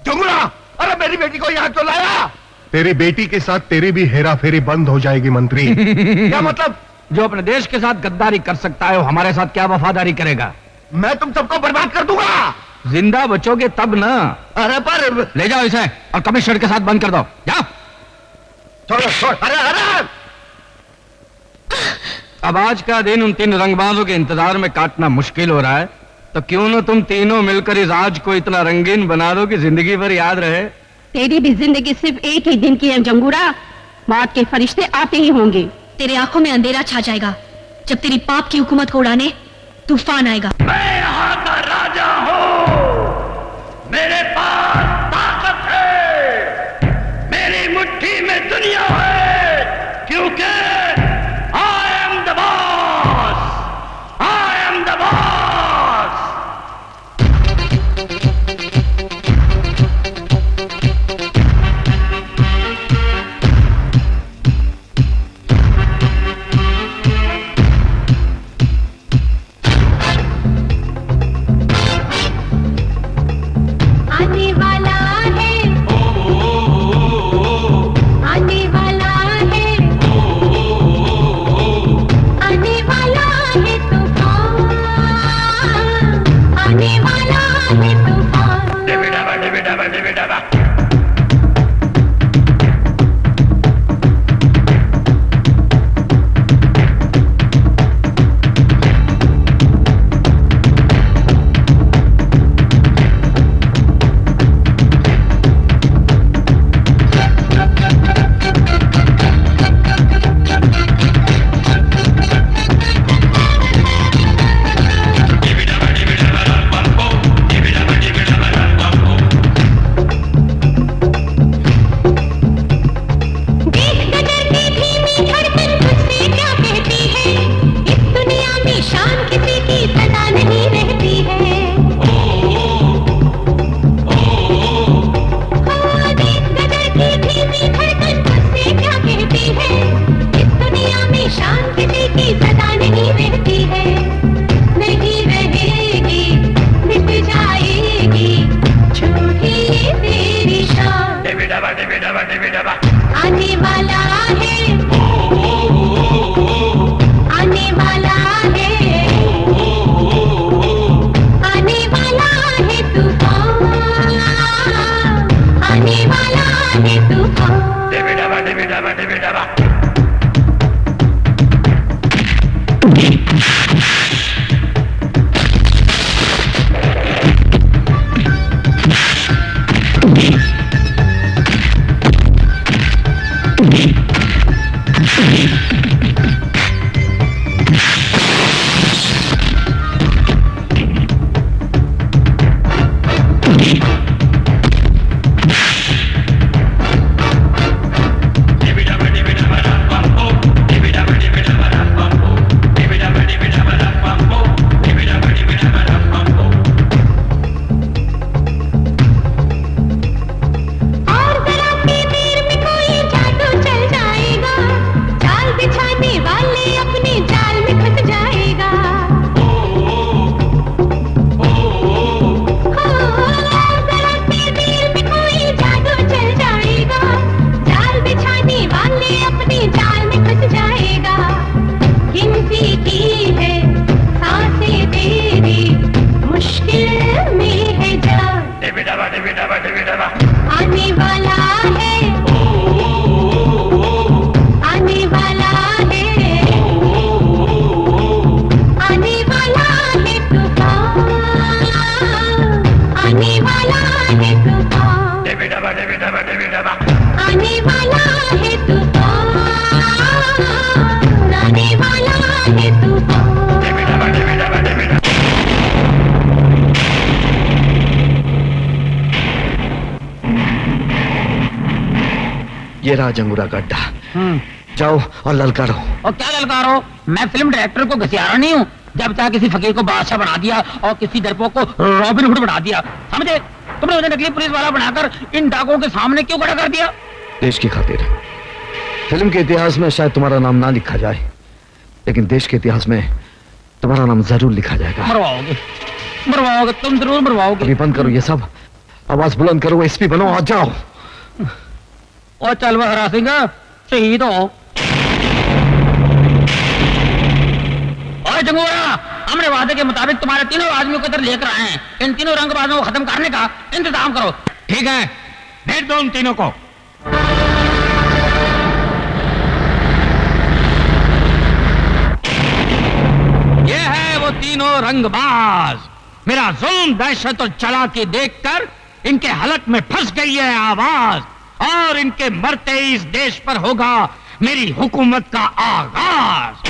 Speaker 2: जंगूरा, अरे मेरी बेटी को यहाँ क्यों लाया?
Speaker 8: तेरी बेटी के साथ तेरी भी हेरा फेरी बंद हो जाएगी मंत्री।
Speaker 2: क्या मतलब?
Speaker 5: जो अपने देश के साथ गद्दारी कर सकता है वो हमारे साथ क्या वफादारी करेगा?
Speaker 2: मैं तुम सबको बर्बाद कर दूंगा।
Speaker 5: जिंदा बचोगे तब ना।
Speaker 2: अरे पर
Speaker 5: ले जाओ इसे और कमिश्नर के साथ बंद कर दो। जाओ।
Speaker 2: छोड़ो, छोड़। अरे अरे
Speaker 5: अब आज का दिन उन 3 रंगबाजों के इंतजार में काटना मुश्किल हो रहा है, तो क्यों ना तुम तीनों मिलकर इस आज को इतना रंगीन बना दो कि जिंदगी भर याद रहे।
Speaker 12: तेरी भी जिंदगी सिर्फ एक ही दिन की है जंगूरा। मौत के फरिश्ते आते ही होंगे।
Speaker 10: तेरे आंखों में अंधेरा छा जाएगा जब तेरी पाप की हुकूमत को उड़ाने तूफान आएगा।
Speaker 9: मैं यहाँ का राजा हूँ, मेरे पास ताकत है, मेरी मुट्ठी में दुनिया है, क्योंकि I am the boss, I am the boss।
Speaker 13: आने वाला है, आने वाला है, आने वाला है तूफान, आने वाला है तूफान।
Speaker 9: डिबिडाबा डिबिडाबा डिबिडाबा।
Speaker 13: आने वाला है, आने वाला है, आने वाला है तूफान, आने वाला है तूफान।
Speaker 9: डिबिडाबा डिबिडाबा डिबिडाबा।
Speaker 13: आने वाला है, आने वाला है, आने वाला है तूफान, आने वाला है तूफान।
Speaker 9: डिबिडाबा डिबिडाबा डिबिडाबा।
Speaker 13: आने वाला है तूफान, आने वाला है तूफान।
Speaker 9: डिबिडाबा डिबिडाबा डिबिडाबा।
Speaker 2: ये रहा जंगूरा गड्ढा। जाओ और ललकारो।
Speaker 11: और क्या ललकारो? मैं फिल्म डायरेक्टर को घसियारा नहीं हूँ। जब चाहे किसी फकीर को बादशाह बना दिया और किसी दरपो को रॉबिन हुड बना दिया, समझे? तुमने उन्हें नकली पुलिस वाला बनाकर इन डाकुओं के सामने क्यों खड़ा कर दिया?
Speaker 2: देश की खातिर। फिल्म के इतिहास में शायद तुम्हारा नाम ना लिखा जाए, लेकिन देश के इतिहास में तुम्हारा नाम जरूर लिखा जाएगा।
Speaker 11: मरवाओगे, मरवाओगे, तुम जरूर मरवाओगे।
Speaker 2: अभी बंद करो ये सब, आवाज बुलंद करो, एसपी बनो और जाओ।
Speaker 11: और चल वह हरा सिंह, शहीद हो। और जंगूरा, हमने वादे के मुताबिक तुम्हारे तीनों आदमियों को इधर लेकर आए हैं। इन तीनों रंगबाजों को खत्म करने का इंतजाम करो।
Speaker 3: ठीक है, भेज दो उन तीनों को। ये है वो तीनों रंगबाज। मेरा जुल्म, दहशत और चालाकी देखकर
Speaker 11: इनके हलक में फंस गई है आवाज, और इनके मरते ही इस देश पर होगा मेरी हुकूमत का आगाज।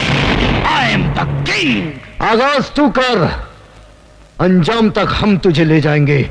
Speaker 11: I am the king.
Speaker 9: आगाज तू कर, अंजाम तक हम तुझे ले जाएंगे।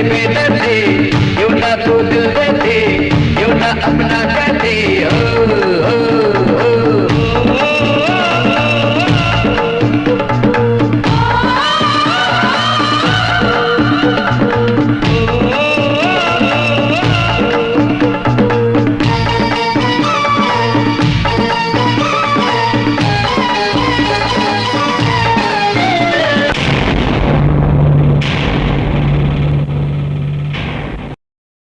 Speaker 14: बेदर्दी क्यों ना तू दिल